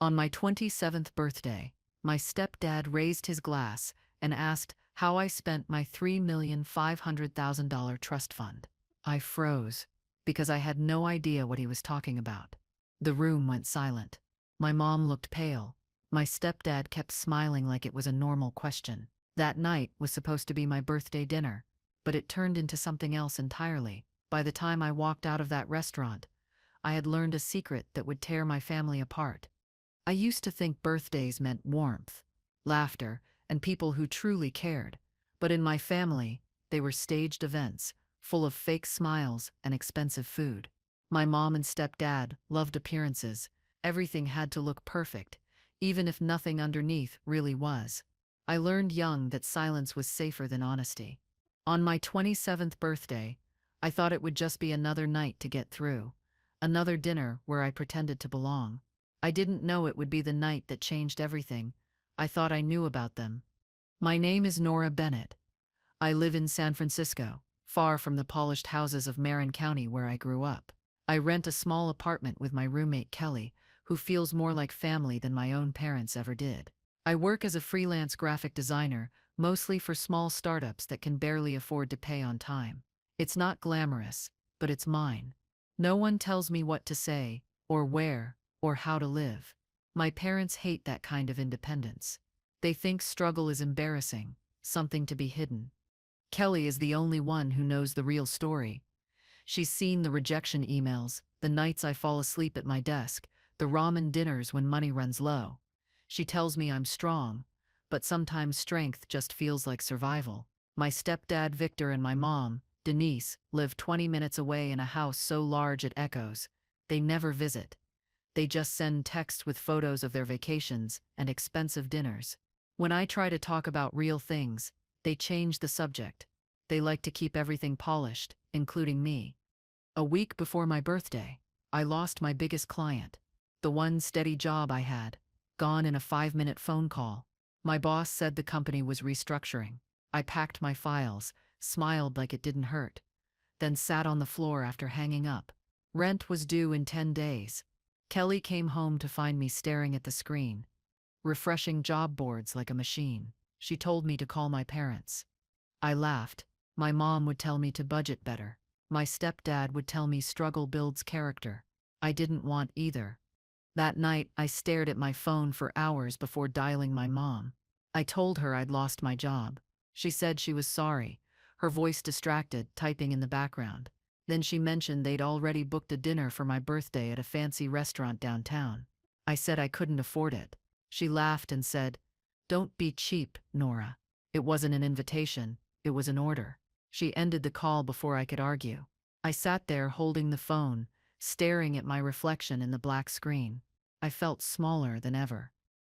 On my 27th birthday, my stepdad raised his glass and asked how I spent my $3,500,000 trust fund. I froze because I had no idea what he was talking about. The room went silent. My mom looked pale. My stepdad kept smiling like it was a normal question. That night was supposed to be my birthday dinner, but it turned into something else entirely. By the time I walked out of that restaurant, I had learned a secret that would tear my family apart. I used to think birthdays meant warmth, laughter, and people who truly cared. But in my family, they were staged events, full of fake smiles and expensive food. My mom and stepdad loved appearances. Everything had to look perfect, even if nothing underneath really was. I learned young that silence was safer than honesty. On my 27th birthday, I thought it would just be another night to get through, another dinner where I pretended to belong. I didn't know it would be the night that changed everything. I thought I knew about them. My name is Nora Bennett. I live in San Francisco, far from the polished houses of Marin County where I grew up. I rent a small apartment with my roommate Kelly, who feels more like family than my own parents ever did. I work as a freelance graphic designer, mostly for small startups that can barely afford to pay on time. It's not glamorous, but it's mine. No one tells me what to say, or where, or how to live. My parents hate that kind of independence. They think struggle is embarrassing, something to be hidden. Kelly is the only one who knows the real story. She's seen the rejection emails, the nights I fall asleep at my desk, the ramen dinners when money runs low. She tells me I'm strong, but sometimes strength just feels like survival. My stepdad Victor and my mom, Denise, live 20 minutes away in a house so large it echoes. They never visit. They just send texts with photos of their vacations and expensive dinners. When I try to talk about real things, they change the subject. They like to keep everything polished, including me. A week before my birthday, I lost my biggest client. The one steady job I had, gone in a 5-minute phone call. My boss said the company was restructuring. I packed my files, smiled like it didn't hurt, then sat on the floor after hanging up. Rent was due in 10 days. Kelly came home to find me staring at the screen, refreshing job boards like a machine. She told me to call my parents. I laughed. My mom would tell me to budget better. My stepdad would tell me struggle builds character. I didn't want either. That night, I stared at my phone for hours before dialing my mom. I told her I'd lost my job. She said she was sorry, her voice distracted, typing in the background. Then she mentioned they'd already booked a dinner for my birthday at a fancy restaurant downtown. I said I couldn't afford it. She laughed and said, "Don't be cheap, Nora. It wasn't an invitation, it was an order." She ended the call before I could argue. I sat there holding the phone, staring at my reflection in the black screen. I felt smaller than ever.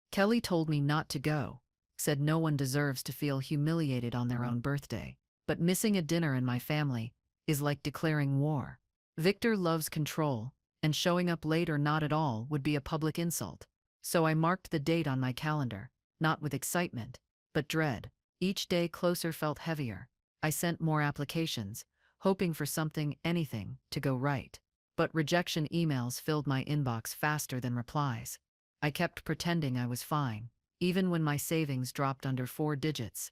Kelly told me not to go, said no one deserves to feel humiliated on their own birthday. But missing a dinner in my family is like declaring war. Victor loves control, and showing up late or not at all would be a public insult. So I marked the date on my calendar, not with excitement, but dread. Each day closer felt heavier. I sent more applications, hoping for something, anything, to go right. But rejection emails filled my inbox faster than replies. I kept pretending I was fine, even when my savings dropped under 4 digits.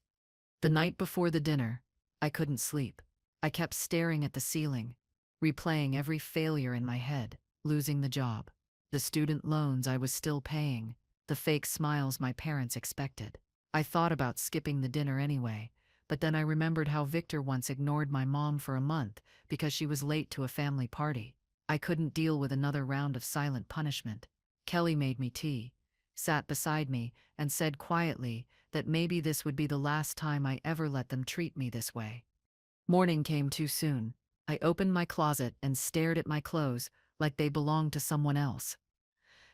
The night before the dinner, I couldn't sleep. I kept staring at the ceiling, replaying every failure in my head, losing the job, the student loans I was still paying, the fake smiles my parents expected. I thought about skipping the dinner anyway, but then I remembered how Victor once ignored my mom for a month because she was late to a family party. I couldn't deal with another round of silent punishment. Kelly made me tea, sat beside me, and said quietly that maybe this would be the last time I ever let them treat me this way. Morning came too soon. I opened my closet and stared at my clothes like they belonged to someone else.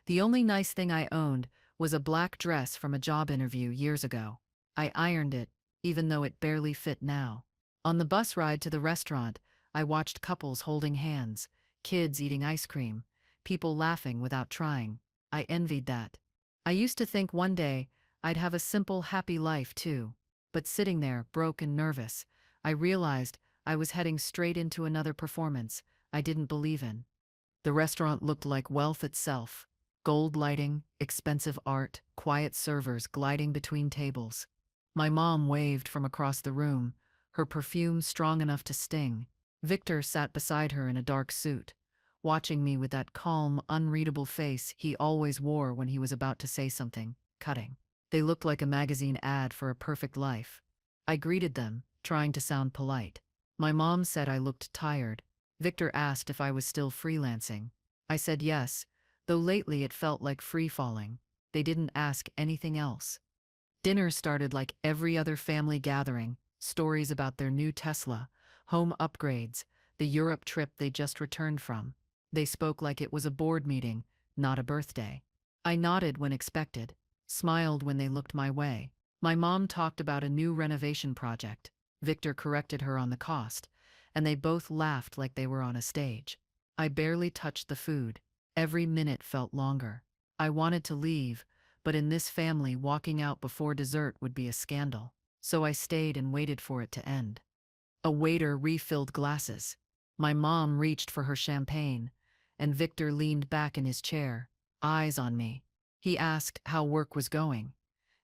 The only nice thing I owned was a black dress from a job interview years ago. I ironed it, even though it barely fit now. On the bus ride to the restaurant, I watched couples holding hands, kids eating ice cream, people laughing without trying. I envied that. I used to think one day I'd have a simple, happy life too. But sitting there, broke and nervous, I realized I was heading straight into another performance I didn't believe in. The restaurant looked like wealth itself. Gold lighting, expensive art, quiet servers gliding between tables. My mom waved from across the room, her perfume strong enough to sting. Victor sat beside her in a dark suit, watching me with that calm, unreadable face he always wore when he was about to say something cutting. They looked like a magazine ad for a perfect life. I greeted them, trying to sound polite. My mom said I looked tired. Victor asked if I was still freelancing. I said yes, though lately it felt like free-falling. They didn't ask anything else. Dinner started like every other family gathering, stories about their new Tesla, home upgrades, the Europe trip they just returned from. They spoke like it was a board meeting, not a birthday. I nodded when expected, smiled when they looked my way. My mom talked about a new renovation project. Victor corrected her on the cost, and they both laughed like they were on a stage. I barely touched the food. Every minute felt longer. I wanted to leave, but in this family, walking out before dessert would be a scandal. So I stayed and waited for it to end. A waiter refilled glasses. My mom reached for her champagne, and Victor leaned back in his chair, eyes on me. He asked how work was going,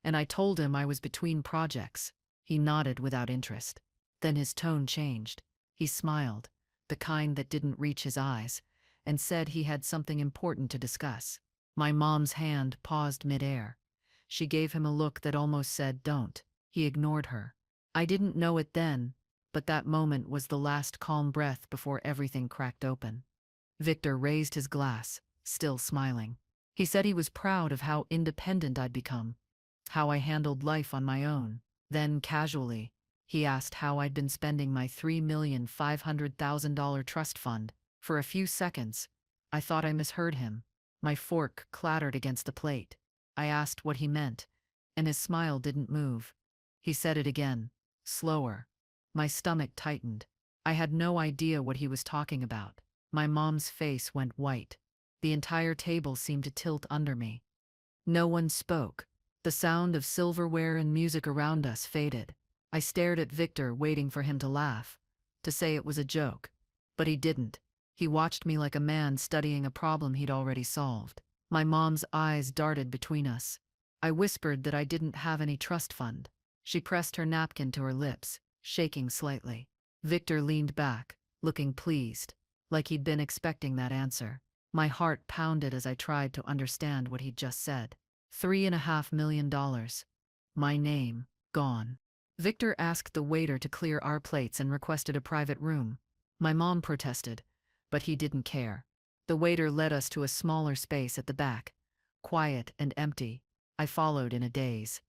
and I told him I was between projects. He nodded without interest. Then his tone changed. He smiled, the kind that didn't reach his eyes, and said he had something important to discuss. My mom's hand paused midair. She gave him a look that almost said, "Don't." He ignored her. I didn't know it then, but that moment was the last calm breath before everything cracked open. Victor raised his glass, still smiling. He said he was proud of how independent I'd become, how I handled life on my own. Then, casually, he asked how I'd been spending my $3,500,000 trust fund. For a few seconds, I thought I misheard him. My fork clattered against the plate. I asked what he meant, and his smile didn't move. He said it again, slower. My stomach tightened. I had no idea what he was talking about. My mom's face went white. The entire table seemed to tilt under me. No one spoke. The sound of silverware and music around us faded. I stared at Victor, waiting for him to laugh, to say it was a joke. But he didn't. He watched me like a man studying a problem he'd already solved. My mom's eyes darted between us. I whispered that I didn't have any trust fund. She pressed her napkin to her lips, shaking slightly. Victor leaned back, looking pleased, like he'd been expecting that answer. My heart pounded as I tried to understand what he'd just said. $3.5 million. My name, gone. Victor asked the waiter to clear our plates and requested a private room. My mom protested, but he didn't care. The waiter led us to a smaller space at the back, quiet and empty. I followed in a daze.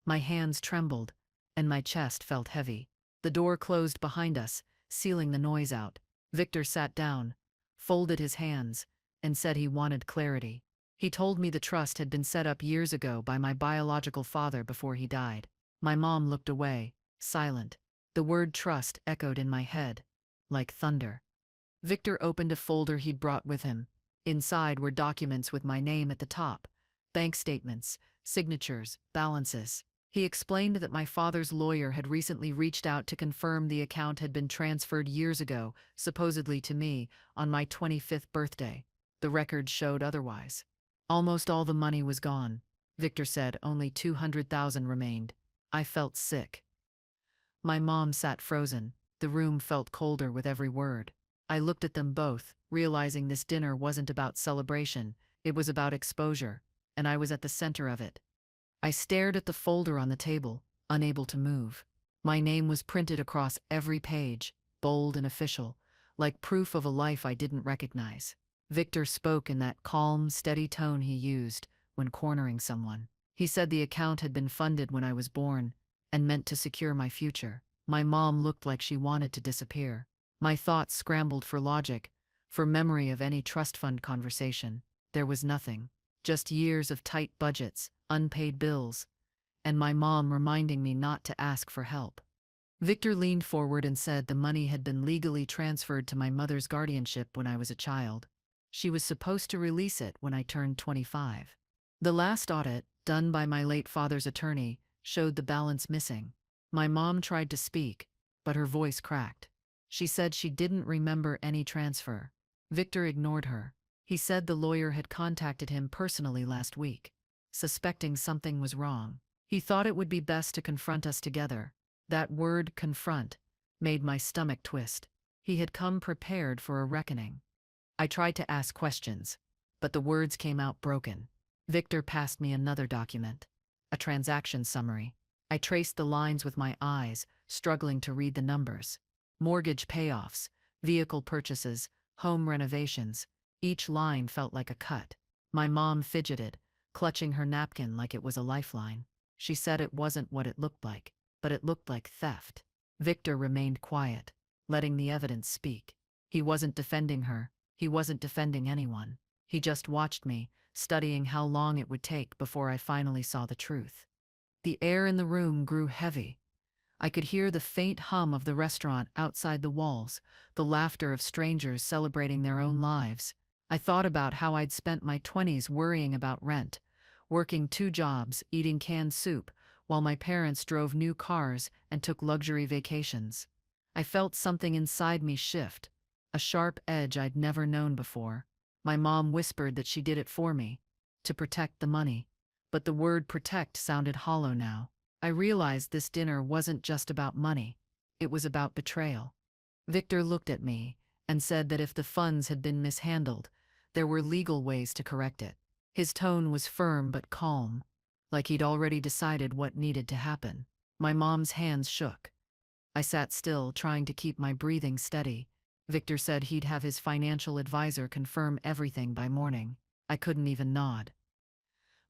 My hands trembled, and my chest felt heavy. The door closed behind us, sealing the noise out. Victor sat down, folded his hands, and said he wanted clarity. He told me the trust had been set up years ago by my biological father before he died. My mom looked away, silent. The word trust echoed in my head, like thunder. Victor opened a folder he'd brought with him. Inside were documents with my name at the top, bank statements, signatures, balances. He explained that my father's lawyer had recently reached out to confirm the account had been transferred years ago, supposedly to me, on my 25th birthday. The records showed otherwise. Almost all the money was gone. Victor said only $200,000 remained. I felt sick. My mom sat frozen. The room felt colder with every word. I looked at them both, realizing this dinner wasn't about celebration, it was about exposure, and I was at the center of it. I stared at the folder on the table, unable to move. My name was printed across every page, bold and official, like proof of a life I didn't recognize. Victor spoke in that calm, steady tone he used when cornering someone. He said the account had been funded when I was born and meant to secure my future. My mom looked like she wanted to disappear. My thoughts scrambled for logic, for memory of any trust fund conversation. There was nothing. Just years of tight budgets, unpaid bills, and my mom reminding me not to ask for help. Victor leaned forward and said the money had been legally transferred to my mother's guardianship when I was a child. She was supposed to release it when I turned 25. The last audit, done by my late father's attorney, showed the balance missing. My mom tried to speak, but her voice cracked. She said she didn't remember any transfer. Victor ignored her. He said the lawyer had contacted him personally last week, suspecting something was wrong. He thought it would be best to confront us together. That word, confront, made my stomach twist. He had come prepared for a reckoning. I tried to ask questions, but the words came out broken. Victor passed me another document, a transaction summary. I traced the lines with my eyes, struggling to read the numbers. Mortgage payoffs, vehicle purchases, home renovations. Each line felt like a cut. My mom fidgeted, clutching her napkin like it was a lifeline. She said it wasn't what it looked like, but it looked like theft. Victor remained quiet, letting the evidence speak. He wasn't defending her. He wasn't defending anyone. He just watched me, studying how long it would take before I finally saw the truth. The air in the room grew heavy. I could hear the faint hum of the restaurant outside the walls, the laughter of strangers celebrating their own lives. I thought about how I'd spent my 20s worrying about rent, working 2 jobs, eating canned soup, while my parents drove new cars and took luxury vacations. I felt something inside me shift, a sharp edge I'd never known before. My mom whispered that she did it for me, to protect the money. But the word protect sounded hollow now. I realized this dinner wasn't just about money. It was about betrayal. Victor looked at me and said that if the funds had been mishandled, there were legal ways to correct it. His tone was firm but calm, like he'd already decided what needed to happen. My mom's hands shook. I sat still, trying to keep my breathing steady. Victor said he'd have his financial advisor confirm everything by morning. I couldn't even nod.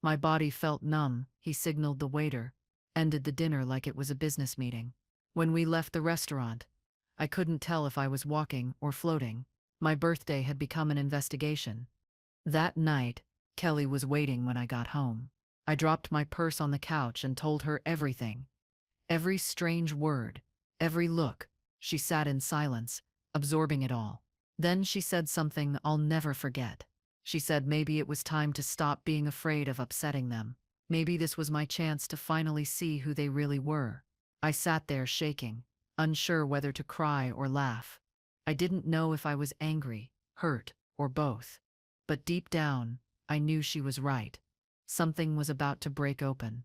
My body felt numb. He signaled the waiter, ended the dinner like it was a business meeting. When we left the restaurant, I couldn't tell if I was walking or floating. My birthday had become an investigation. That night, Kelly was waiting when I got home. I dropped my purse on the couch and told her everything. Every strange word, every look. She sat in silence, absorbing it all. Then she said something I'll never forget. She said maybe it was time to stop being afraid of upsetting them. Maybe this was my chance to finally see who they really were. I sat there shaking, unsure whether to cry or laugh. I didn't know if I was angry, hurt, or both. But deep down, I knew she was right. Something was about to break open.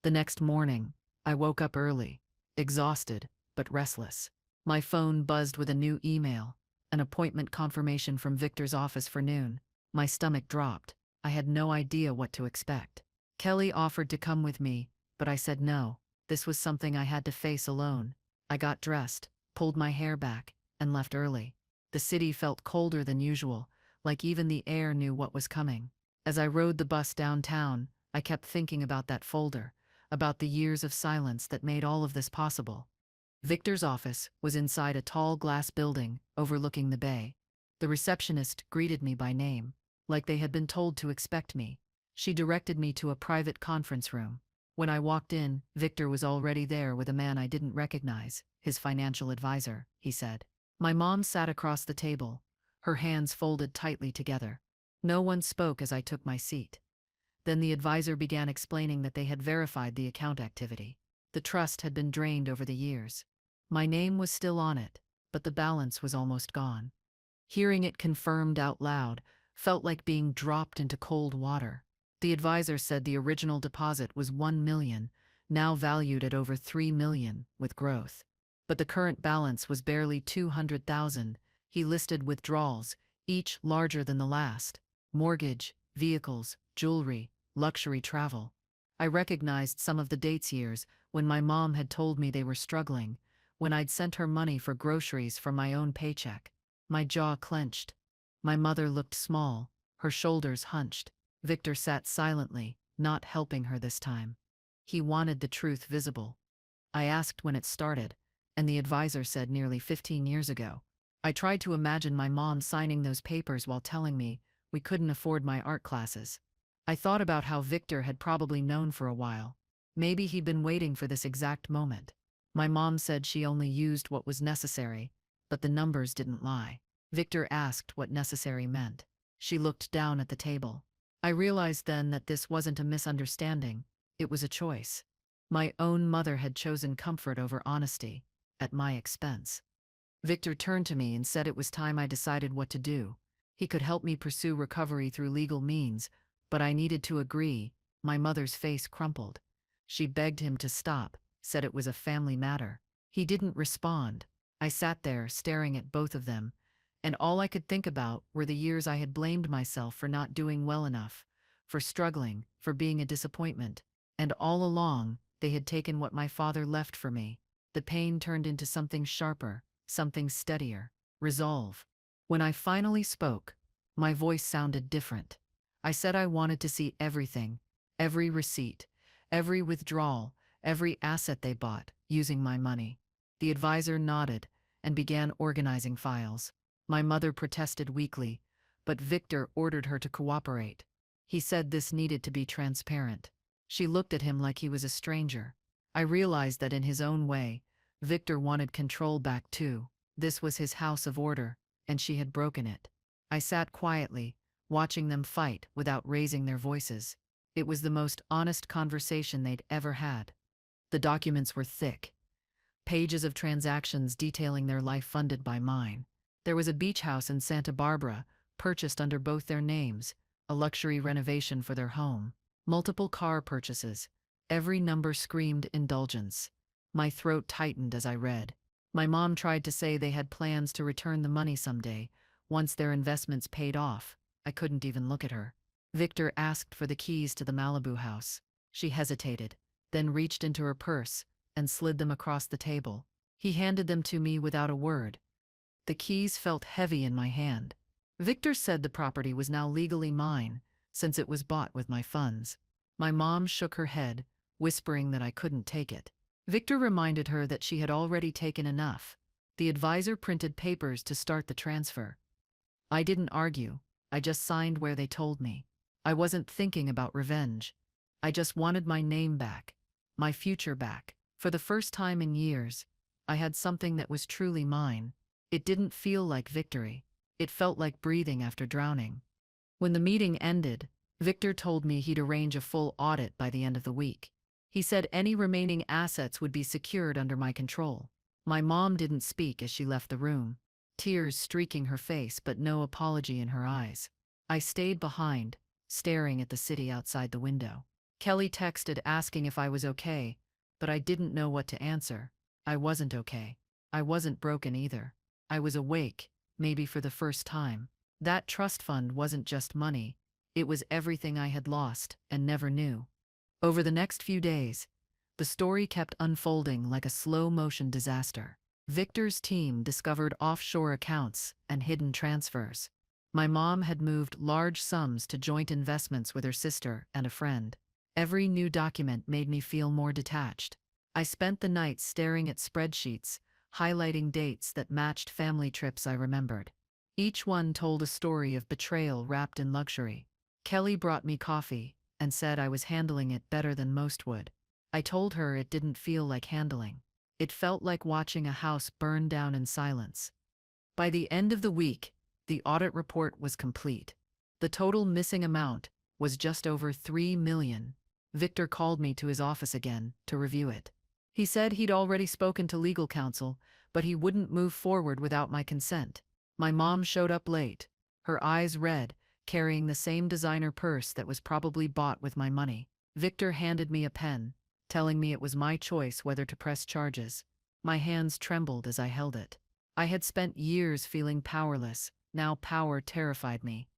The next morning, I woke up early, exhausted, but restless. My phone buzzed with a new email, an appointment confirmation from Victor's office for noon. My stomach dropped. I had no idea what to expect. Kelly offered to come with me, but I said no. This was something I had to face alone. I got dressed, pulled my hair back, and left early. The city felt colder than usual, like even the air knew what was coming. As I rode the bus downtown, I kept thinking about that folder, about the years of silence that made all of this possible. Victor's office was inside a tall glass building overlooking the bay. The receptionist greeted me by name, like they had been told to expect me. She directed me to a private conference room. When I walked in, Victor was already there with a man I didn't recognize, his financial advisor, he said. My mom sat across the table, her hands folded tightly together. No one spoke as I took my seat. Then the advisor began explaining that they had verified the account activity. The trust had been drained over the years. My name was still on it, but the balance was almost gone. Hearing it confirmed out loud felt like being dropped into cold water. The advisor said the original deposit was $1 million, now valued at over $3 million, with growth. But the current balance was barely $200,000. He listed withdrawals, each larger than the last. Mortgage, vehicles, jewelry, luxury travel. I recognized some of the dates years when my mom had told me they were struggling, when I'd sent her money for groceries from my own paycheck. My jaw clenched. My mother looked small, her shoulders hunched. Victor sat silently, not helping her this time. He wanted the truth visible. I asked when it started, and the advisor said nearly 15 years ago. I tried to imagine my mom signing those papers while telling me we couldn't afford my art classes. I thought about how Victor had probably known for a while. Maybe he'd been waiting for this exact moment. My mom said she only used what was necessary, but the numbers didn't lie. Victor asked what necessary meant. She looked down at the table. I realized then that this wasn't a misunderstanding, it was a choice. My own mother had chosen comfort over honesty, at my expense. Victor turned to me and said it was time I decided what to do. He could help me pursue recovery through legal means, but I needed to agree. My mother's face crumpled. She begged him to stop, said it was a family matter. He didn't respond. I sat there, staring at both of them, and all I could think about were the years I had blamed myself for not doing well enough, for struggling, for being a disappointment. And all along, they had taken what my father left for me. The pain turned into something sharper, something steadier. Resolve. When I finally spoke, my voice sounded different. I said I wanted to see everything, every receipt, every withdrawal, every asset they bought, using my money. The advisor nodded and began organizing files. My mother protested weakly, but Victor ordered her to cooperate. He said this needed to be transparent. She looked at him like he was a stranger. I realized that in his own way, Victor wanted control back too. This was his house of order, and she had broken it. I sat quietly, watching them fight without raising their voices. It was the most honest conversation they'd ever had. The documents were thick, pages of transactions detailing their life funded by mine. There was a beach house in Santa Barbara, purchased under both their names, a luxury renovation for their home, multiple car purchases. Every number screamed indulgence. My throat tightened as I read. My mom tried to say they had plans to return the money someday, once their investments paid off. I couldn't even look at her. Victor asked for the keys to the Malibu house. She hesitated, then reached into her purse and slid them across the table. He handed them to me without a word. The keys felt heavy in my hand. Victor said the property was now legally mine, since it was bought with my funds. My mom shook her head, whispering that I couldn't take it. Victor reminded her that she had already taken enough. The advisor printed papers to start the transfer. I didn't argue. I just signed where they told me. I wasn't thinking about revenge. I just wanted my name back, my future back. For the first time in years, I had something that was truly mine. It didn't feel like victory. It felt like breathing after drowning. When the meeting ended, Victor told me he'd arrange a full audit by the end of the week. He said any remaining assets would be secured under my control. My mom didn't speak as she left the room, tears streaking her face but no apology in her eyes. I stayed behind, staring at the city outside the window. Kelly texted asking if I was okay, but I didn't know what to answer. I wasn't okay. I wasn't broken either. I was awake, maybe for the first time. That trust fund wasn't just money. It was everything I had lost and never knew. Over the next few days, the story kept unfolding like a slow-motion disaster. Victor's team discovered offshore accounts and hidden transfers. My mom had moved large sums to joint investments with her sister and a friend. Every new document made me feel more detached. I spent the night staring at spreadsheets, highlighting dates that matched family trips I remembered. Each one told a story of betrayal wrapped in luxury. Kelly brought me coffee and said I was handling it better than most would. I told her it didn't feel like handling. It felt like watching a house burn down in silence. By the end of the week, the audit report was complete. The total missing amount was just over $3 million. Victor called me to his office again to review it. He said he'd already spoken to legal counsel, but he wouldn't move forward without my consent. My mom showed up late, her eyes red, carrying the same designer purse that was probably bought with my money. Victor handed me a pen, telling me it was my choice whether to press charges. My hands trembled as I held it. I had spent years feeling powerless. Now power terrified me.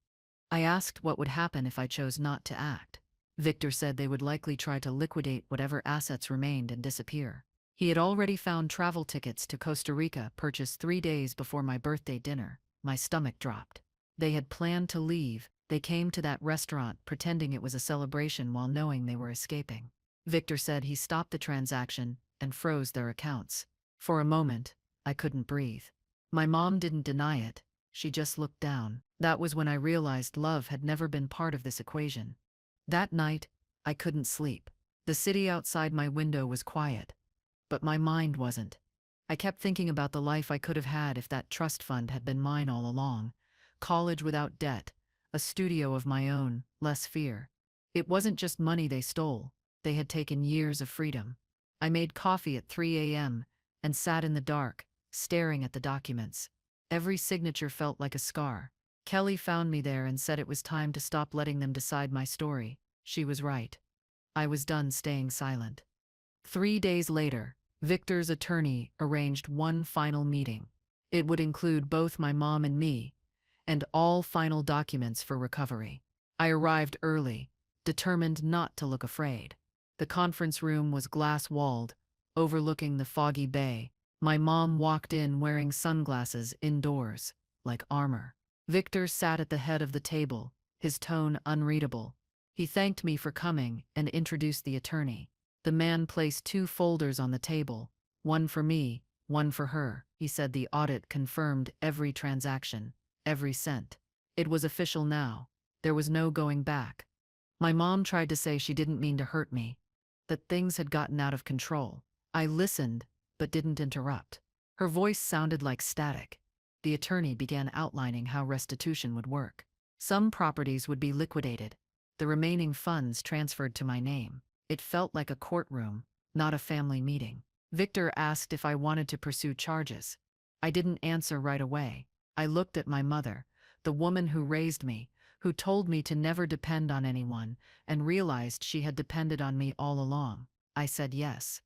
I asked what would happen if I chose not to act. Victor said they would likely try to liquidate whatever assets remained and disappear. He had already found travel tickets to Costa Rica purchased 3 days before my birthday dinner. My stomach dropped. They had planned to leave. They came to that restaurant pretending it was a celebration while knowing they were escaping. Victor said he stopped the transaction and froze their accounts. For a moment, I couldn't breathe. My mom didn't deny it. She just looked down. That was when I realized love had never been part of this equation. That night, I couldn't sleep. The city outside my window was quiet, but my mind wasn't. I kept thinking about the life I could have had if that trust fund had been mine all along. College without debt, a studio of my own, less fear. It wasn't just money they stole. They had taken years of freedom. I made coffee at 3 a.m. and sat in the dark, staring at the documents. Every signature felt like a scar. Kelly found me there and said it was time to stop letting them decide my story. She was right. I was done staying silent. 3 days later, Victor's attorney arranged one final meeting. It would include both my mom and me, and all final documents for recovery. I arrived early, determined not to look afraid. The conference room was glass-walled, overlooking the foggy bay. My mom walked in wearing sunglasses indoors, like armor. Victor sat at the head of the table, his tone unreadable. He thanked me for coming and introduced the attorney. The man placed 2 folders on the table, one for me, one for her. He said the audit confirmed every transaction, every cent. It was official now. There was no going back. My mom tried to say she didn't mean to hurt me, that things had gotten out of control. I listened, but didn't interrupt. Her voice sounded like static. The attorney began outlining how restitution would work. Some properties would be liquidated, the remaining funds transferred to my name. It felt like a courtroom, not a family meeting. Victor asked if I wanted to pursue charges. I didn't answer right away. I looked at my mother, the woman who raised me, who told me to never depend on anyone, and realized she had depended on me all along. I said yes.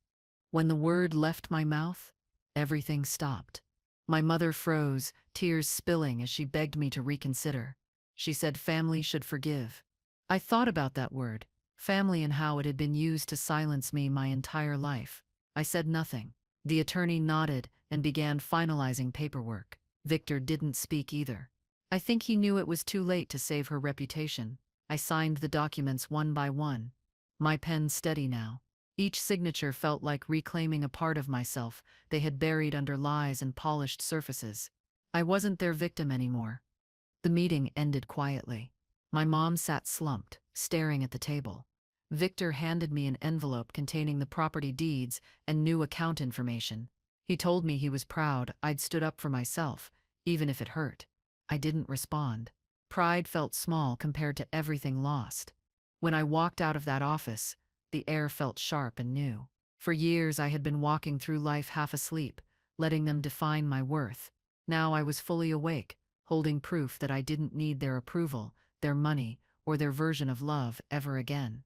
When the word left my mouth, everything stopped. My mother froze, tears spilling as she begged me to reconsider. She said family should forgive. I thought about that word, family, and how it had been used to silence me my entire life. I said nothing. The attorney nodded and began finalizing paperwork. Victor didn't speak either. I think he knew it was too late to save her reputation. I signed the documents one by one. My pen steady now. Each signature felt like reclaiming a part of myself they had buried under lies and polished surfaces. I wasn't their victim anymore. The meeting ended quietly. My mom sat slumped, staring at the table. Victor handed me an envelope containing the property deeds and new account information. He told me he was proud I'd stood up for myself, even if it hurt. I didn't respond. Pride felt small compared to everything lost. When I walked out of that office, the air felt sharp and new. For years I had been walking through life half asleep, letting them define my worth. Now I was fully awake, holding proof that I didn't need their approval, their money, or their version of love ever again.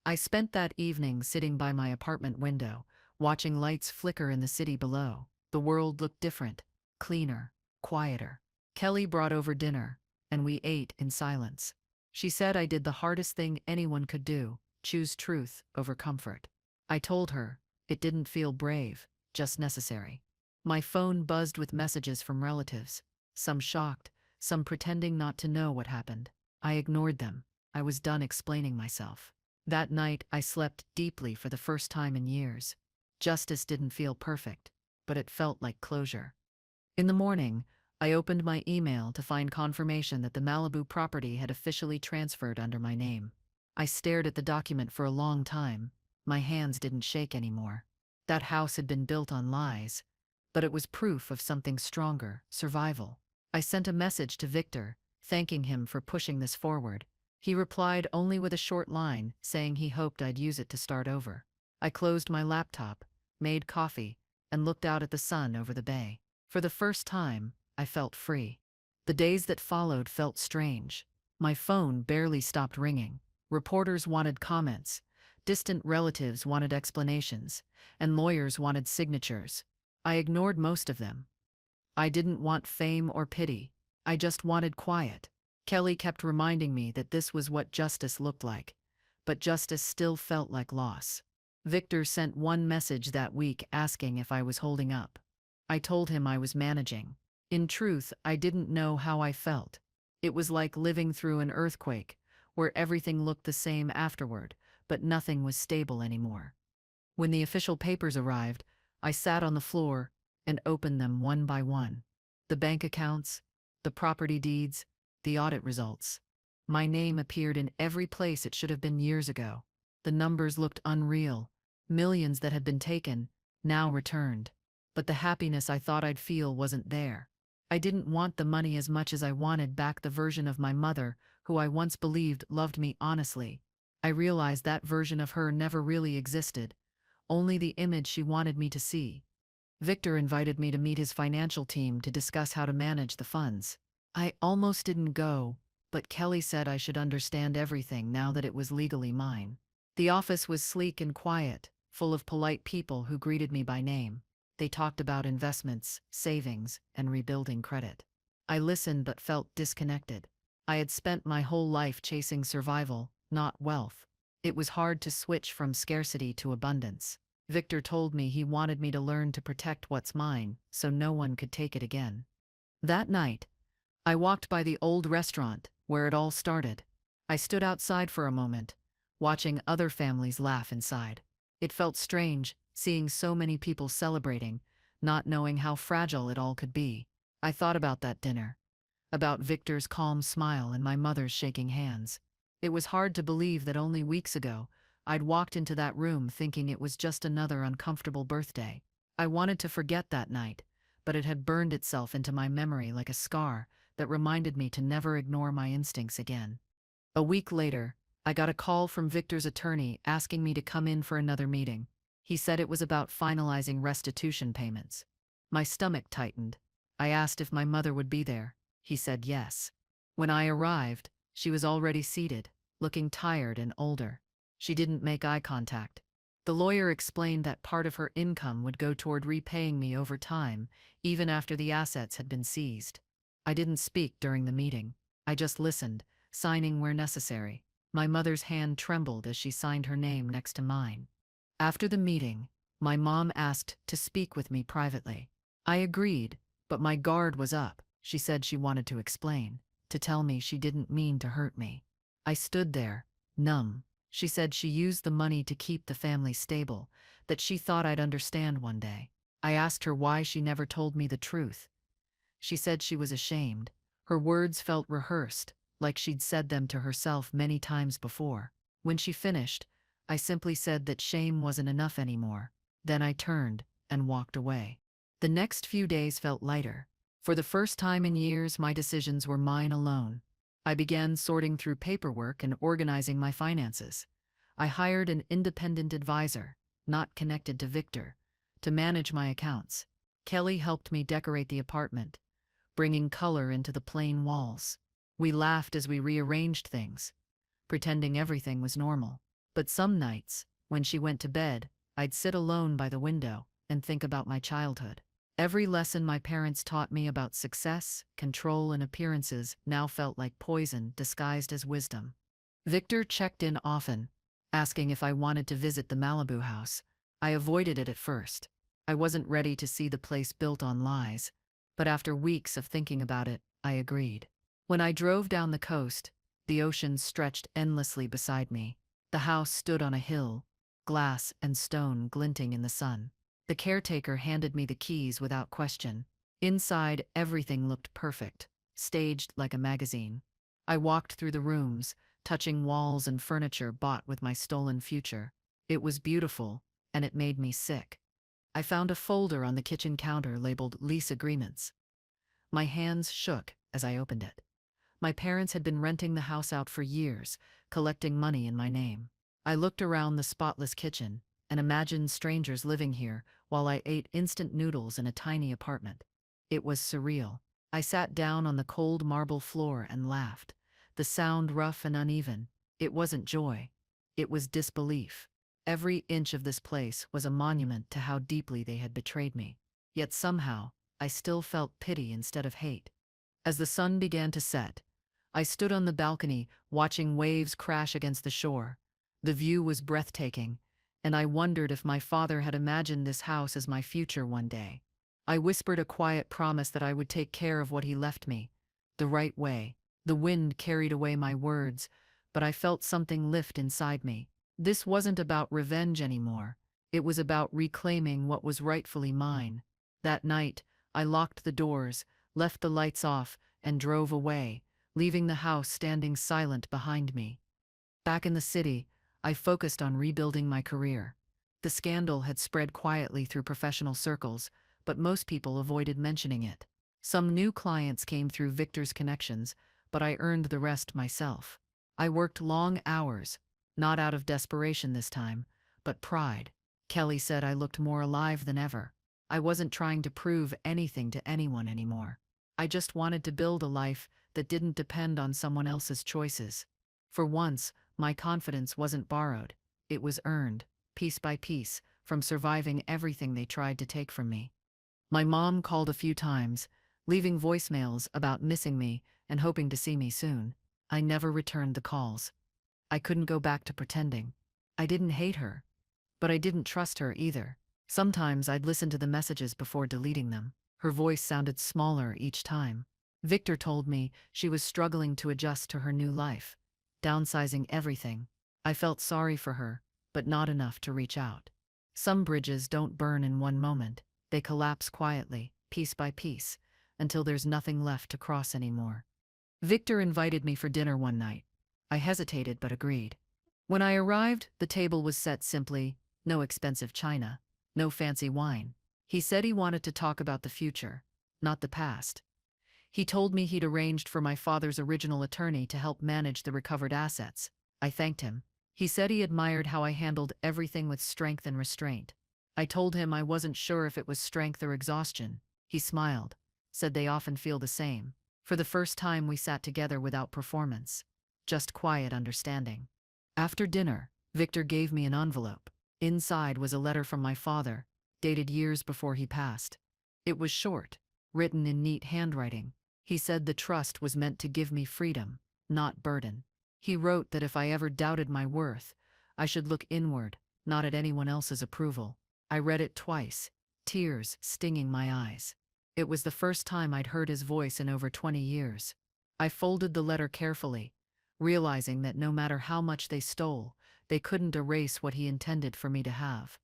I spent that evening sitting by my apartment window, watching lights flicker in the city below. The world looked different, cleaner, quieter. Kelly brought over dinner, and we ate in silence. She said I did the hardest thing anyone could do, choose truth over comfort. I told her it didn't feel brave, just necessary. My phone buzzed with messages from relatives, some shocked, some pretending not to know what happened. I ignored them. I was done explaining myself. That night, I slept deeply for the first time in years. Justice didn't feel perfect, but it felt like closure. In the morning, I opened my email to find confirmation that the Malibu property had officially transferred under my name. I stared at the document for a long time. My hands didn't shake anymore. That house had been built on lies, but it was proof of something stronger, survival. I sent a message to Victor, thanking him for pushing this forward. He replied only with a short line, saying he hoped I'd use it to start over. I closed my laptop, made coffee, and looked out at the sun over the bay. For the first time, I felt free. The days that followed felt strange. My phone barely stopped ringing. Reporters wanted comments, distant relatives wanted explanations, and lawyers wanted signatures. I ignored most of them. I didn't want fame or pity. I just wanted quiet. Kelly kept reminding me that this was what justice looked like, but justice still felt like loss. Victor sent one message that week asking if I was holding up. I told him I was managing. In truth, I didn't know how I felt. It was like living through an earthquake, where everything looked the same afterward, but nothing was stable anymore. When the official papers arrived, I sat on the floor and opened them one by one. The bank accounts, the property deeds, the audit results. My name appeared in every place it should have been years ago. The numbers looked unreal. Millions that had been taken, now returned. But the happiness I thought I'd feel wasn't there. I didn't want the money as much as I wanted back the version of my mother, who I once believed loved me honestly. I realized that version of her never really existed, only the image she wanted me to see. Victor invited me to meet his financial team to discuss how to manage the funds. I almost didn't go, but Kelly said I should understand everything now that it was legally mine. The office was sleek and quiet, full of polite people who greeted me by name. They talked about investments, savings, and rebuilding credit. I listened but felt disconnected. I had spent my whole life chasing survival, not wealth. It was hard to switch from scarcity to abundance. Victor told me he wanted me to learn to protect what's mine so no one could take it again. That night, I walked by the old restaurant where it all started. I stood outside for a moment, watching other families laugh inside. It felt strange, seeing so many people celebrating, not knowing how fragile it all could be. I thought about that dinner, about Victor's calm smile and my mother's shaking hands. It was hard to believe that only weeks ago, I'd walked into that room thinking it was just another uncomfortable birthday. I wanted to forget that night, but it had burned itself into my memory like a scar that reminded me to never ignore my instincts again. A week later, I got a call from Victor's attorney asking me to come in for another meeting. He said it was about finalizing restitution payments. My stomach tightened. I asked if my mother would be there. He said yes. When I arrived, she was already seated, looking tired and older. She didn't make eye contact. The lawyer explained that part of her income would go toward repaying me over time, even after the assets had been seized. I didn't speak during the meeting. I just listened, signing where necessary. My mother's hand trembled as she signed her name next to mine. After the meeting, my mom asked to speak with me privately. I agreed, but my guard was up. She said she wanted to explain, to tell me she didn't mean to hurt me. I stood there, numb. She said she used the money to keep the family stable, that she thought I'd understand one day. I asked her why she never told me the truth. She said she was ashamed. Her words felt rehearsed, like she'd said them to herself many times before. When she finished, I simply said that shame wasn't enough anymore. Then I turned and walked away. The next few days felt lighter. For the first time in years, my decisions were mine alone. I began sorting through paperwork and organizing my finances. I hired an independent advisor, not connected to Victor, to manage my accounts. Kelly helped me decorate the apartment, bringing color into the plain walls. We laughed as we rearranged things, pretending everything was normal. But some nights, when she went to bed, I'd sit alone by the window and think about my childhood. Every lesson my parents taught me about success, control, and appearances now felt like poison disguised as wisdom. Victor checked in often, asking if I wanted to visit the Malibu house. I avoided it at first. I wasn't ready to see the place built on lies, but after weeks of thinking about it, I agreed. When I drove down the coast, the ocean stretched endlessly beside me. The house stood on a hill, glass and stone glinting in the sun. The caretaker handed me the keys without question. Inside, everything looked perfect, staged like a magazine. I walked through the rooms, touching walls and furniture bought with my stolen future. It was beautiful, and it made me sick. I found a folder on the kitchen counter labeled lease agreements. My hands shook as I opened it. My parents had been renting the house out for years, collecting money in my name. I looked around the spotless kitchen and imagined strangers living here while I ate instant noodles in a tiny apartment. It was surreal. I sat down on the cold marble floor and laughed, the sound rough and uneven. It wasn't joy. It was disbelief. Every inch of this place was a monument to how deeply they had betrayed me. Yet somehow, I still felt pity instead of hate. As the sun began to set, I stood on the balcony watching waves crash against the shore. The view was breathtaking, and I wondered if my father had imagined this house as my future one day. I whispered a quiet promise that I would take care of what he left me, the right way. The wind carried away my words, but I felt something lift inside me. This wasn't about revenge anymore. It was about reclaiming what was rightfully mine. That night, I locked the doors, left the lights off, and drove away, leaving the house standing silent behind me. Back in the city, I focused on rebuilding my career. The scandal had spread quietly through professional circles, but most people avoided mentioning it. Some new clients came through Victor's connections, but I earned the rest myself. I worked long hours, not out of desperation this time, but pride. Kelly said I looked more alive than ever. I wasn't trying to prove anything to anyone anymore. I just wanted to build a life that didn't depend on someone else's choices. For once, my confidence wasn't borrowed. It was earned, piece by piece, from surviving everything they tried to take from me. My mom called a few times, leaving voicemails about missing me and hoping to see me soon. I never returned the calls. I couldn't go back to pretending. I didn't hate her, but I didn't trust her either. Sometimes I'd listen to the messages before deleting them. Her voice sounded smaller each time. Victor told me she was struggling to adjust to her new life, downsizing everything. I felt sorry for her, but not enough to reach out. Some bridges don't burn in one moment. They collapse quietly, piece by piece, until there's nothing left to cross anymore. Victor invited me for dinner one night. I hesitated but agreed. When I arrived, the table was set simply, no expensive china, no fancy wine. He said he wanted to talk about the future, not the past. He told me he'd arranged for my father's original attorney to help manage the recovered assets. I thanked him. He said he admired how I handled everything with strength and restraint. I told him I wasn't sure if it was strength or exhaustion. He smiled, said they often feel the same. For the first time we sat together without performance, just quiet understanding. After dinner, Victor gave me an envelope. Inside was a letter from my father, dated years before he passed. It was short, written in neat handwriting. He said the trust was meant to give me freedom, not burden. He wrote that if I ever doubted my worth, I should look inward, not at anyone else's approval. I read it twice, tears stinging my eyes. It was the first time I'd heard his voice in over 20 years. I folded the letter carefully, realizing that no matter how much they stole, they couldn't erase what he intended for me to have.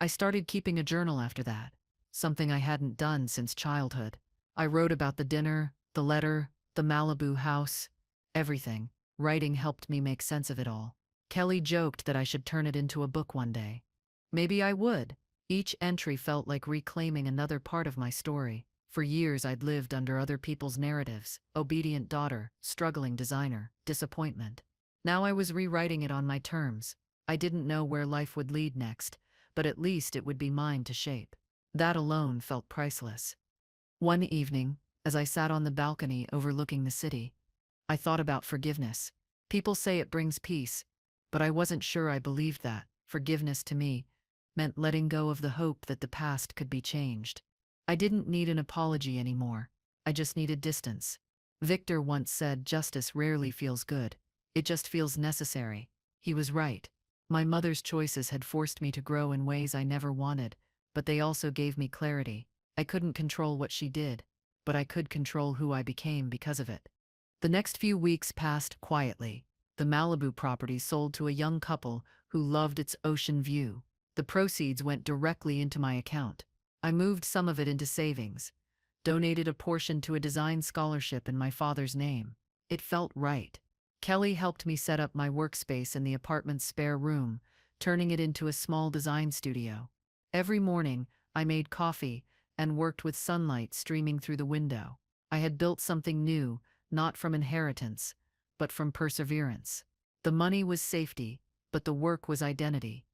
I started keeping a journal after that, something I hadn't done since childhood. I wrote about the dinner, the letter, the Malibu house, everything. Writing helped me make sense of it all. Kelly joked that I should turn it into a book one day. Maybe I would. Each entry felt like reclaiming another part of my story. For years I'd lived under other people's narratives: obedient daughter, struggling designer, disappointment. Now I was rewriting it on my terms. I didn't know where life would lead next, but at least it would be mine to shape. That alone felt priceless. One evening, as I sat on the balcony overlooking the city, I thought about forgiveness. People say it brings peace, but I wasn't sure I believed that. Forgiveness to me meant letting go of the hope that the past could be changed. I didn't need an apology anymore. I just needed distance. Victor once said justice rarely feels good. It just feels necessary. He was right. My mother's choices had forced me to grow in ways I never wanted, but they also gave me clarity. I couldn't control what she did, but I could control who I became because of it. The next few weeks passed quietly. The Malibu property sold to a young couple who loved its ocean view. The proceeds went directly into my account. I moved some of it into savings, donated a portion to a design scholarship in my father's name. It felt right. Kelly helped me set up my workspace in the apartment's spare room, turning it into a small design studio. Every morning, I made coffee and worked with sunlight streaming through the window. I had built something new, not from inheritance, but from perseverance. The money was safety, but the work was identity.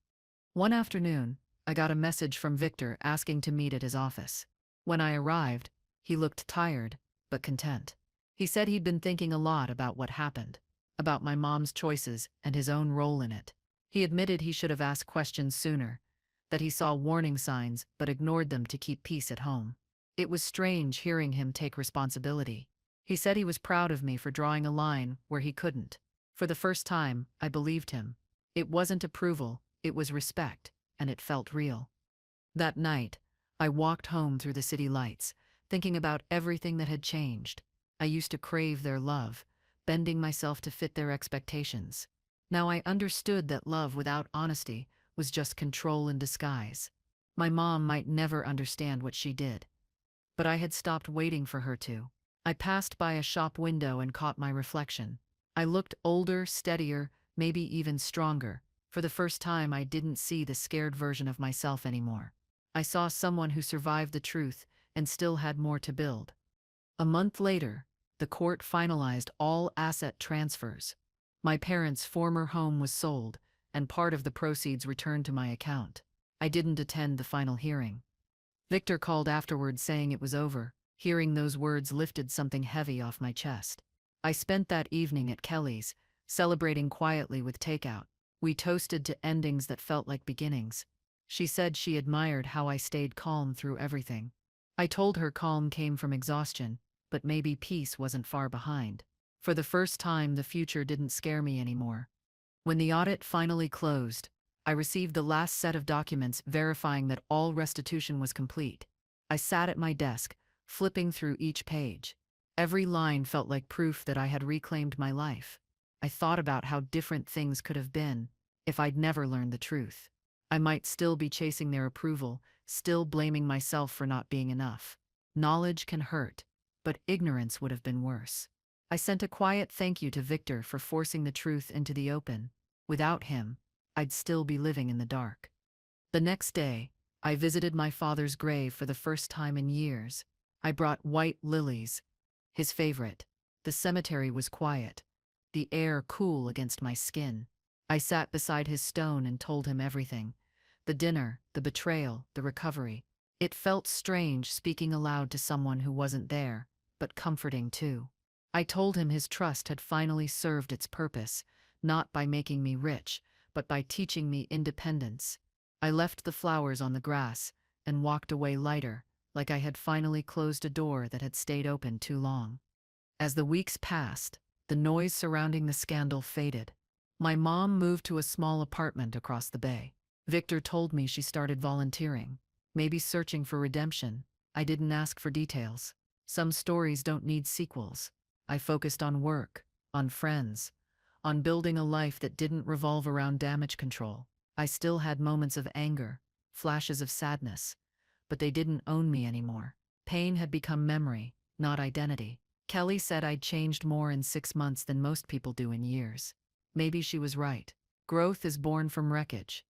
One afternoon, I got a message from Victor asking to meet at his office. When I arrived, he looked tired, but content. He said he'd been thinking a lot about what happened, about my mom's choices and his own role in it. He admitted he should have asked questions sooner, that he saw warning signs but ignored them to keep peace at home. It was strange hearing him take responsibility. He said he was proud of me for drawing a line where he couldn't. For the first time, I believed him. It wasn't approval, it was respect, and it felt real. That night, I walked home through the city lights, thinking about everything that had changed. I used to crave their love, bending myself to fit their expectations. Now I understood that love without honesty was just control in disguise. My mom might never understand what she did, but I had stopped waiting for her to. I passed by a shop window and caught my reflection. I looked older, steadier, maybe even stronger. For the first time, I didn't see the scared version of myself anymore. I saw someone who survived the truth and still had more to build. A month later, the court finalized all asset transfers. My parents' former home was sold, and part of the proceeds returned to my account. I didn't attend the final hearing. Victor called afterward saying it was over. Hearing those words lifted something heavy off my chest. I spent that evening at Kelly's, celebrating quietly with takeout. We toasted to endings that felt like beginnings. She said she admired how I stayed calm through everything. I told her calm came from exhaustion, but maybe peace wasn't far behind. For the first time, the future didn't scare me anymore. When the audit finally closed, I received the last set of documents verifying that all restitution was complete. I sat at my desk, flipping through each page. Every line felt like proof that I had reclaimed my life. I thought about how different things could have been if I'd never learned the truth. I might still be chasing their approval, still blaming myself for not being enough. Knowledge can hurt, but ignorance would have been worse. I sent a quiet thank you to Victor for forcing the truth into the open. Without him, I'd still be living in the dark. The next day, I visited my father's grave for the first time in years. I brought white lilies, his favorite. The cemetery was quiet, the air cool against my skin. I sat beside his stone and told him everything. The dinner, the betrayal, the recovery. It felt strange speaking aloud to someone who wasn't there, but comforting too. I told him his trust had finally served its purpose, not by making me rich, but by teaching me independence. I left the flowers on the grass and walked away lighter, like I had finally closed a door that had stayed open too long. As the weeks passed, the noise surrounding the scandal faded. My mom moved to a small apartment across the bay. Victor told me she started volunteering, maybe searching for redemption. I didn't ask for details. Some stories don't need sequels. I focused on work, on friends, on building a life that didn't revolve around damage control. I still had moments of anger, flashes of sadness, but they didn't own me anymore. Pain had become memory, not identity. Kelly said I'd changed more in 6 months than most people do in years. Maybe she was right. Growth is born from wreckage.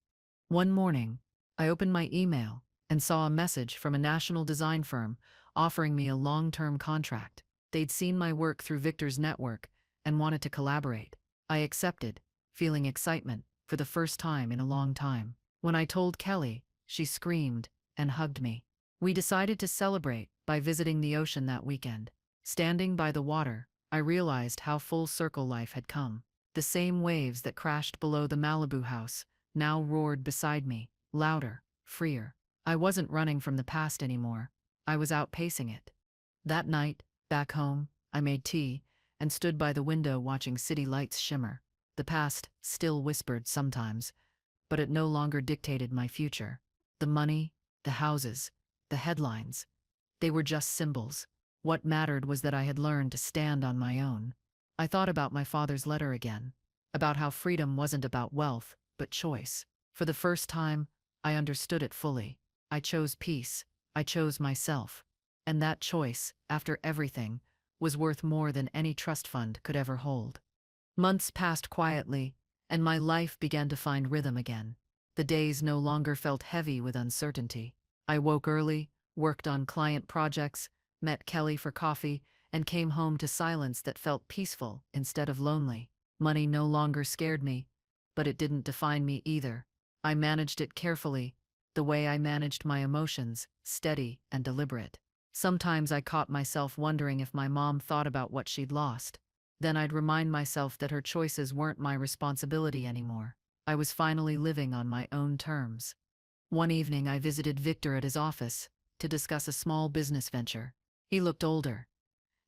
One morning, I opened my email and saw a message from a national design firm offering me a long-term contract. They'd seen my work through Victor's network and wanted to collaborate. I accepted, feeling excitement for the first time in a long time. When I told Kelly, she screamed and hugged me. We decided to celebrate by visiting the ocean that weekend. Standing by the water, I realized how full circle life had come. The same waves that crashed below the Malibu house now roared beside me, louder, freer. I wasn't running from the past anymore. I was outpacing it. That night, back home, I made tea and stood by the window watching city lights shimmer. The past still whispered sometimes, but it no longer dictated my future. The money, the houses, the headlines, they were just symbols. What mattered was that I had learned to stand on my own. I thought about my father's letter again, about how freedom wasn't about wealth, but choice. For the first time, I understood it fully. I chose peace. I chose myself. And that choice, after everything, was worth more than any trust fund could ever hold. Months passed quietly, and my life began to find rhythm again. The days no longer felt heavy with uncertainty. I woke early, worked on client projects, met Kelly for coffee, and came home to silence that felt peaceful instead of lonely. Money no longer scared me, but it didn't define me either. I managed it carefully, the way I managed my emotions, steady and deliberate. Sometimes I caught myself wondering if my mom thought about what she'd lost. Then I'd remind myself that her choices weren't my responsibility anymore. I was finally living on my own terms. One evening I visited Victor at his office to discuss a small business venture. He looked older,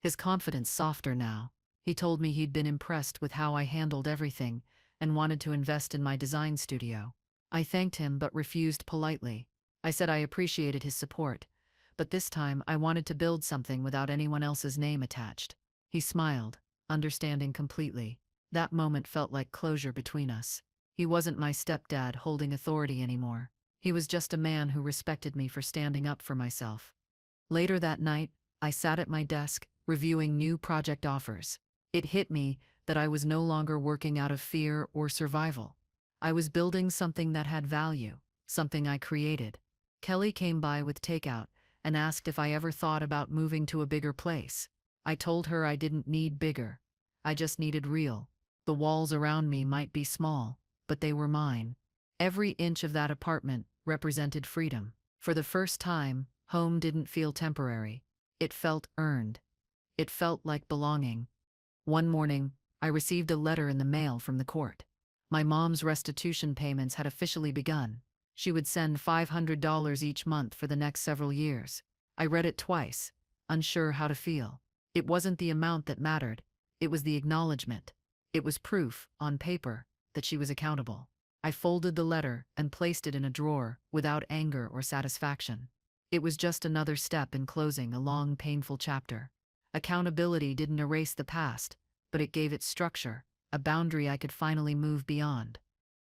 his confidence softer now. He told me he'd been impressed with how I handled everything and wanted to invest in my design studio. I thanked him but refused politely. I said I appreciated his support, but this time I wanted to build something without anyone else's name attached. He smiled, understanding completely. That moment felt like closure between us. He wasn't my stepdad holding authority anymore. He was just a man who respected me for standing up for myself. Later that night, I sat at my desk, reviewing new project offers. It hit me that I was no longer working out of fear or survival. I was building something that had value, something I created. Kelly came by with takeout and asked if I ever thought about moving to a bigger place. I told her I didn't need bigger. I just needed real. The walls around me might be small, but they were mine. Every inch of that apartment represented freedom. For the first time, home didn't feel temporary. It felt earned. It felt like belonging. One morning, I received a letter in the mail from the court. My mom's restitution payments had officially begun. She would send $500 each month for the next several years. I read it twice, unsure how to feel. It wasn't the amount that mattered. It was the acknowledgement. It was proof, on paper, that she was accountable. I folded the letter and placed it in a drawer without anger or satisfaction. It was just another step in closing a long, painful chapter. Accountability didn't erase the past, but it gave it structure, a boundary I could finally move beyond.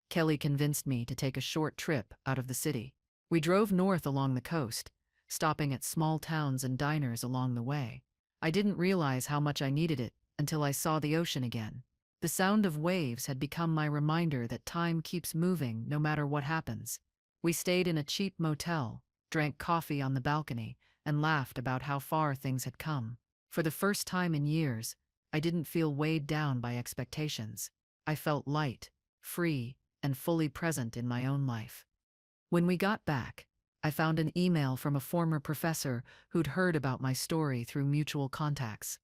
Kelly convinced me to take a short trip out of the city. We drove north along the coast, stopping at small towns and diners along the way. I didn't realize how much I needed it until I saw the ocean again. The sound of waves had become my reminder that time keeps moving no matter what happens. We stayed in a cheap motel, drank coffee on the balcony, and laughed about how far things had come. For the first time in years, I didn't feel weighed down by expectations. I felt light, free, and fully present in my own life. When we got back, I found an email from a former professor who'd heard about my story through mutual contacts.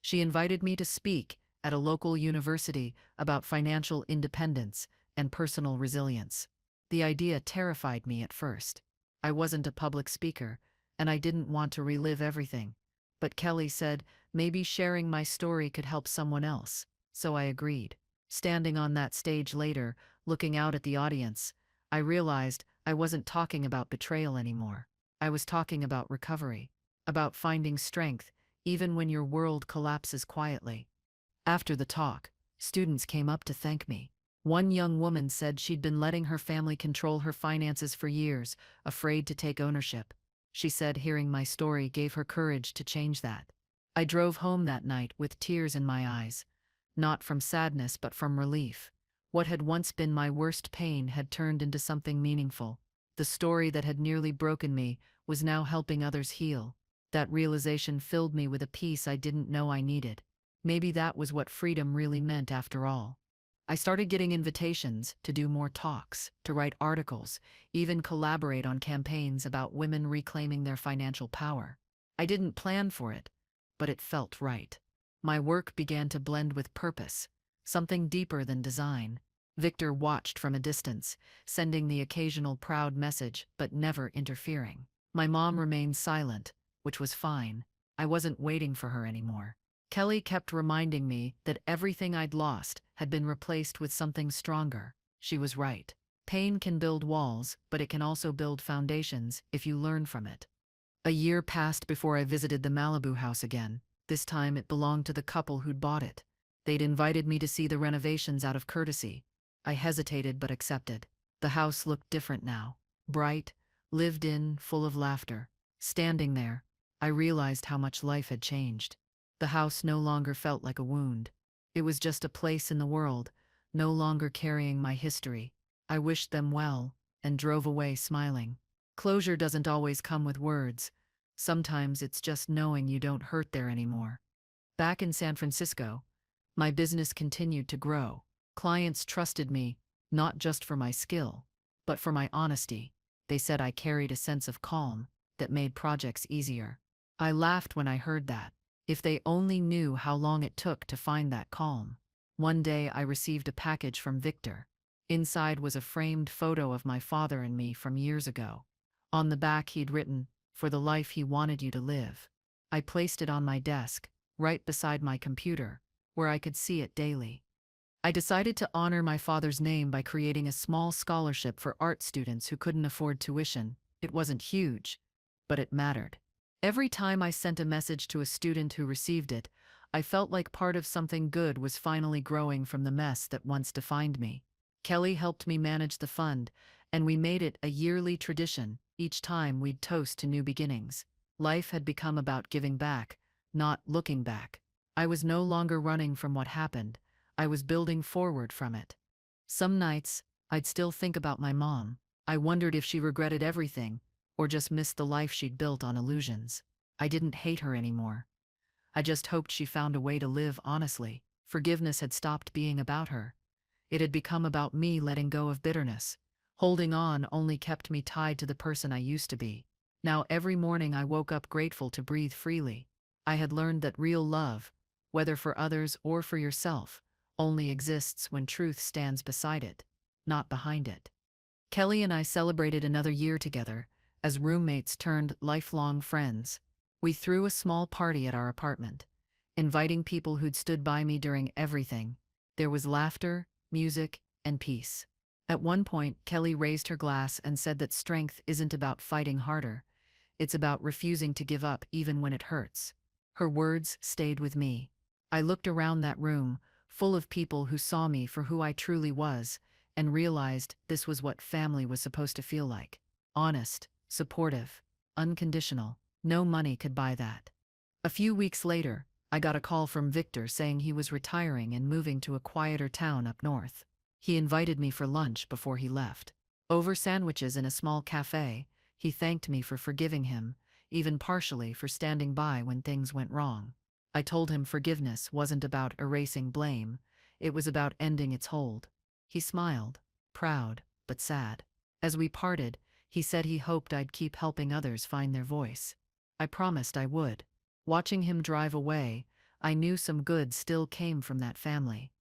She invited me to speak at a local university about financial independence and personal resilience. The idea terrified me at first. I wasn't a public speaker, and I didn't want to relive everything. But Kelly said maybe sharing my story could help someone else, so I agreed. Standing on that stage later, looking out at the audience, I realized I wasn't talking about betrayal anymore. I was talking about recovery, about finding strength even when your world collapses quietly. After the talk, students came up to thank me. One young woman said she'd been letting her family control her finances for years, afraid to take ownership. She said hearing my story gave her courage to change that. I drove home that night with tears in my eyes, not from sadness but from relief. What had once been my worst pain had turned into something meaningful. The story that had nearly broken me was now helping others heal. That realization filled me with a peace I didn't know I needed. Maybe that was what freedom really meant after all. I started getting invitations to do more talks, to write articles, even collaborate on campaigns about women reclaiming their financial power. I didn't plan for it, but it felt right. My work began to blend with purpose, something deeper than design. Victor watched from a distance, sending the occasional proud message but never interfering. My mom remained silent, which was fine. I wasn't waiting for her anymore. Kelly kept reminding me that everything I'd lost had been replaced with something stronger. She was right. Pain can build walls, but it can also build foundations if you learn from it. A year passed before I visited the Malibu house again. This time it belonged to the couple who'd bought it. They'd invited me to see the renovations out of courtesy. I hesitated but accepted. The house looked different now. Bright, lived in, full of laughter. Standing there, I realized how much life had changed. The house no longer felt like a wound. It was just a place in the world, no longer carrying my history. I wished them well and drove away smiling. Closure doesn't always come with words. Sometimes it's just knowing you don't hurt there anymore. Back in San Francisco, my business continued to grow. Clients trusted me, not just for my skill, but for my honesty. They said I carried a sense of calm that made projects easier. I laughed when I heard that. If they only knew how long it took to find that calm. One day I received a package from Victor. Inside was a framed photo of my father and me from years ago. On the back he'd written, "For the life he wanted you to live." I placed it on my desk, right beside my computer, where I could see it daily. I decided to honor my father's name by creating a small scholarship for art students who couldn't afford tuition. It wasn't huge, but it mattered. Every time I sent a message to a student who received it, I felt like part of something good was finally growing from the mess that once defined me. Kelly helped me manage the fund, and we made it a yearly tradition. Each time we'd toast to new beginnings. Life had become about giving back, not looking back. I was no longer running from what happened. I was building forward from it. Some nights, I'd still think about my mom. I wondered if she regretted everything, or just missed the life she'd built on illusions. I didn't hate her anymore. I just hoped she found a way to live honestly. Forgiveness had stopped being about her. It had become about me letting go of bitterness. Holding on only kept me tied to the person I used to be. Now every morning I woke up grateful to breathe freely. I had learned that real love, whether for others or for yourself, only exists when truth stands beside it, not behind it. Kelly and I celebrated another year together, as roommates turned lifelong friends. We threw a small party at our apartment, inviting people who'd stood by me during everything. There was laughter, music, and peace. At one point, Kelly raised her glass and said that strength isn't about fighting harder, it's about refusing to give up even when it hurts. Her words stayed with me. I looked around that room, full of people who saw me for who I truly was, and realized this was what family was supposed to feel like. Honest, supportive, unconditional. No money could buy that. A few weeks later, I got a call from Victor saying he was retiring and moving to a quieter town up north. He invited me for lunch before he left. Over sandwiches in a small cafe, he thanked me for forgiving him, even partially for standing by when things went wrong. I told him forgiveness wasn't about erasing blame, it was about ending its hold. He smiled, proud, but sad. As we parted, he said he hoped I'd keep helping others find their voice. I promised I would. Watching him drive away, I knew some good still came from that family.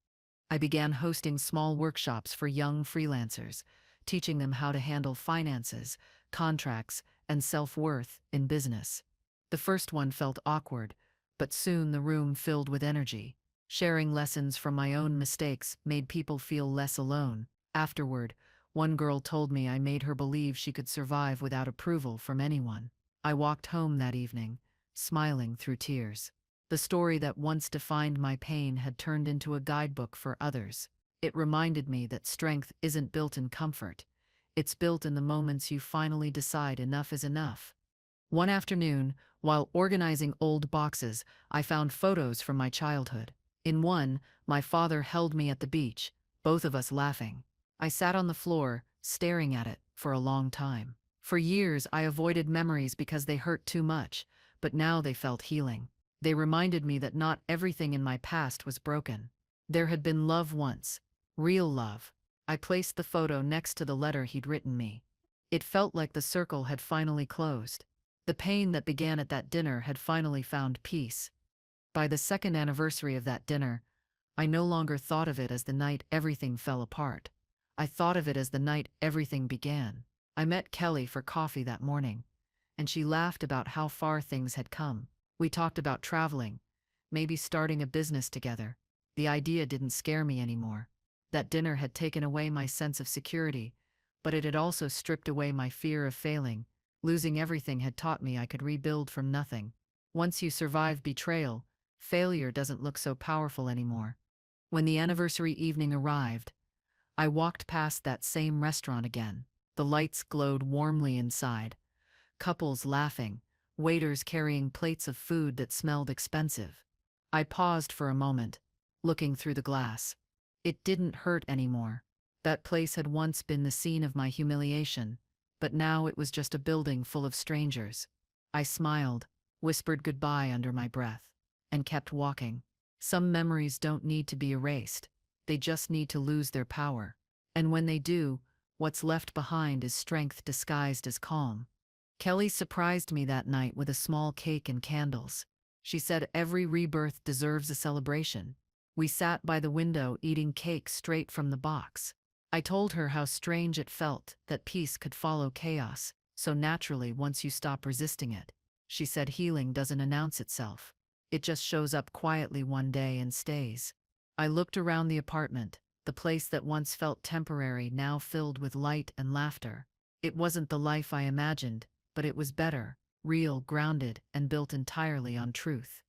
I began hosting small workshops for young freelancers, teaching them how to handle finances, contracts, and self-worth in business. The first one felt awkward, but soon the room filled with energy. Sharing lessons from my own mistakes made people feel less alone. Afterward, one girl told me I made her believe she could survive without approval from anyone. I walked home that evening, smiling through tears. The story that once defined my pain had turned into a guidebook for others. It reminded me that strength isn't built in comfort. It's built in the moments you finally decide enough is enough. One afternoon, while organizing old boxes, I found photos from my childhood. In one, my father held me at the beach, both of us laughing. I sat on the floor, staring at it, for a long time. For years, I avoided memories because they hurt too much, but now they felt healing. They reminded me that not everything in my past was broken. There had been love once, real love. I placed the photo next to the letter he'd written me. It felt like the circle had finally closed. The pain that began at that dinner had finally found peace. By the second anniversary of that dinner, I no longer thought of it as the night everything fell apart. I thought of it as the night everything began. I met Kelly for coffee that morning, and she laughed about how far things had come. We talked about traveling, maybe starting a business together. The idea didn't scare me anymore. That dinner had taken away my sense of security, but it had also stripped away my fear of failing. Losing everything had taught me I could rebuild from nothing. Once you survive betrayal, failure doesn't look so powerful anymore. When the anniversary evening arrived, I walked past that same restaurant again. The lights glowed warmly inside. Couples laughing, waiters carrying plates of food that smelled expensive. I paused for a moment, looking through the glass. It didn't hurt anymore. That place had once been the scene of my humiliation, but now it was just a building full of strangers. I smiled, whispered goodbye under my breath, and kept walking. Some memories don't need to be erased. They just need to lose their power. And when they do, what's left behind is strength disguised as calm. Kelly surprised me that night with a small cake and candles. She said every rebirth deserves a celebration. We sat by the window eating cake straight from the box. I told her how strange it felt that peace could follow chaos so naturally once you stop resisting it. She said healing doesn't announce itself. It just shows up quietly one day and stays. I looked around the apartment, the place that once felt temporary now filled with light and laughter. It wasn't the life I imagined, but it was better, real, grounded, and built entirely on truth.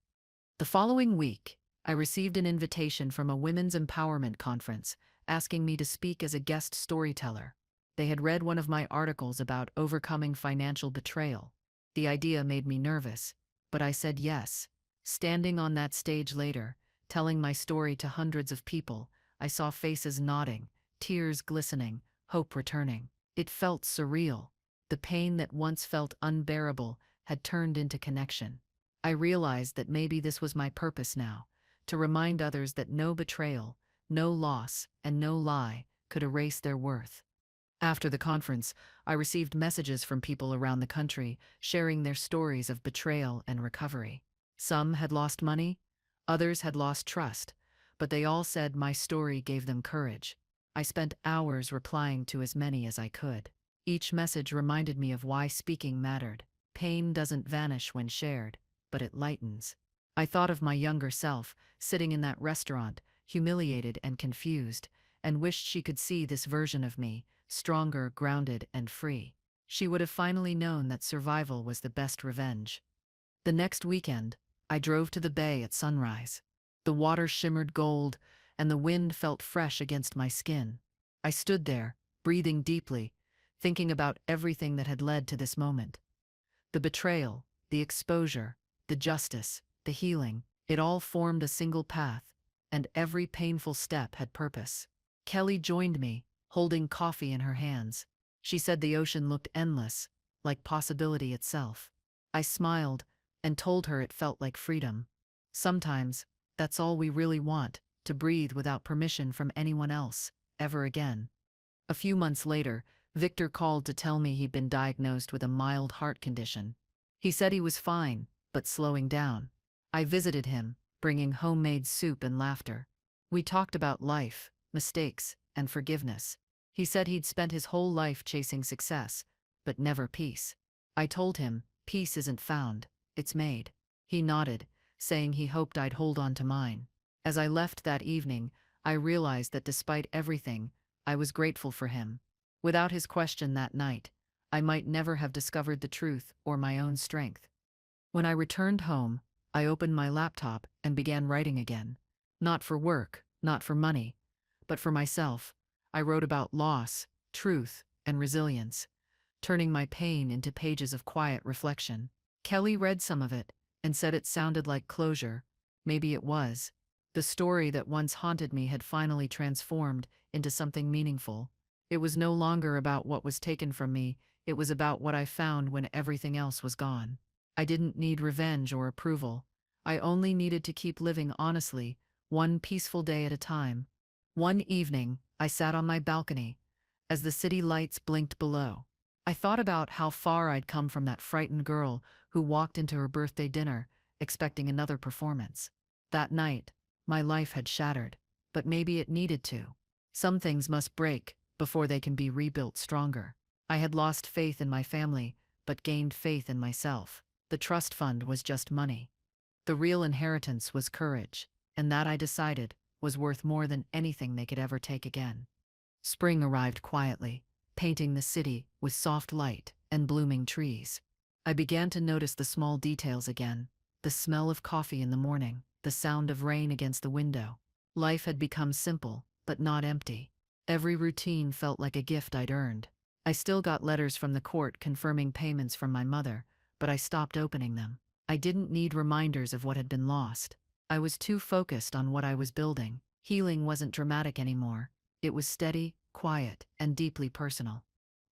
The following week, I received an invitation from a women's empowerment conference, asking me to speak as a guest storyteller. They had read one of my articles about overcoming financial betrayal. The idea made me nervous, but I said yes. Standing on that stage later, telling my story to hundreds of people, I saw faces nodding, tears glistening, hope returning. It felt surreal. The pain that once felt unbearable had turned into connection. I realized that maybe this was my purpose now, to remind others that no betrayal, no loss, and no lie could erase their worth. After the conference, I received messages from people around the country sharing their stories of betrayal and recovery. Some had lost money, others had lost trust, but they all said my story gave them courage. I spent hours replying to as many as I could. Each message reminded me of why speaking mattered. Pain doesn't vanish when shared, but it lightens. I thought of my younger self, sitting in that restaurant, humiliated and confused, and wished she could see this version of me, stronger, grounded, and free. She would have finally known that survival was the best revenge. The next weekend, I drove to the bay at sunrise. The water shimmered gold, and the wind felt fresh against my skin. I stood there, breathing deeply, thinking about everything that had led to this moment. The betrayal, the exposure, the justice, the healing, it all formed a single path, and every painful step had purpose. Kelly joined me, holding coffee in her hands. She said the ocean looked endless, like possibility itself. I smiled and told her it felt like freedom. Sometimes, that's all we really want, to breathe without permission from anyone else, ever again. A few months later, Victor called to tell me he'd been diagnosed with a mild heart condition. He said he was fine, but slowing down. I visited him, bringing homemade soup and laughter. We talked about life, mistakes, and forgiveness. He said he'd spent his whole life chasing success, but never peace. I told him, peace isn't found, it's made. He nodded, saying he hoped I'd hold on to mine. As I left that evening, I realized that despite everything, I was grateful for him. Without his question that night, I might never have discovered the truth or my own strength. When I returned home, I opened my laptop and began writing again. Not for work, not for money, but for myself. I wrote about loss, truth, and resilience, turning my pain into pages of quiet reflection. Kelly read some of it and said it sounded like closure. Maybe it was. The story that once haunted me had finally transformed into something meaningful. It was no longer about what was taken from me, it was about what I found when everything else was gone. I didn't need revenge or approval. I only needed to keep living honestly, one peaceful day at a time. One evening, I sat on my balcony, as the city lights blinked below. I thought about how far I'd come from that frightened girl who walked into her birthday dinner, expecting another performance. That night, my life had shattered, but maybe it needed to. Some things must break before they can be rebuilt stronger. I had lost faith in my family, but gained faith in myself. The trust fund was just money. The real inheritance was courage, and that, I decided, was worth more than anything they could ever take again. Spring arrived quietly, painting the city with soft light and blooming trees. I began to notice the small details again, the smell of coffee in the morning, the sound of rain against the window. Life had become simple, but not empty. Every routine felt like a gift I'd earned. I still got letters from the court confirming payments from my mother, but I stopped opening them. I didn't need reminders of what had been lost. I was too focused on what I was building. Healing wasn't dramatic anymore. It was steady, quiet, and deeply personal.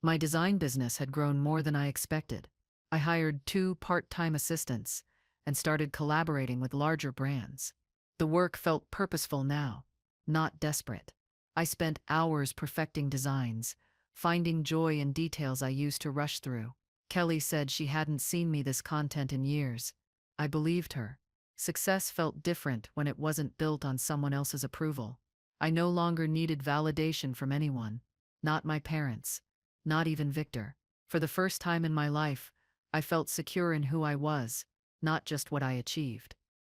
My design business had grown more than I expected. I hired 2 part-time assistants and started collaborating with larger brands. The work felt purposeful now, not desperate. I spent hours perfecting designs, finding joy in details I used to rush through. Kelly said she hadn't seen me this content in years. I believed her. Success felt different when it wasn't built on someone else's approval. I no longer needed validation from anyone, not my parents, not even Victor. For the first time in my life, I felt secure in who I was, not just what I achieved.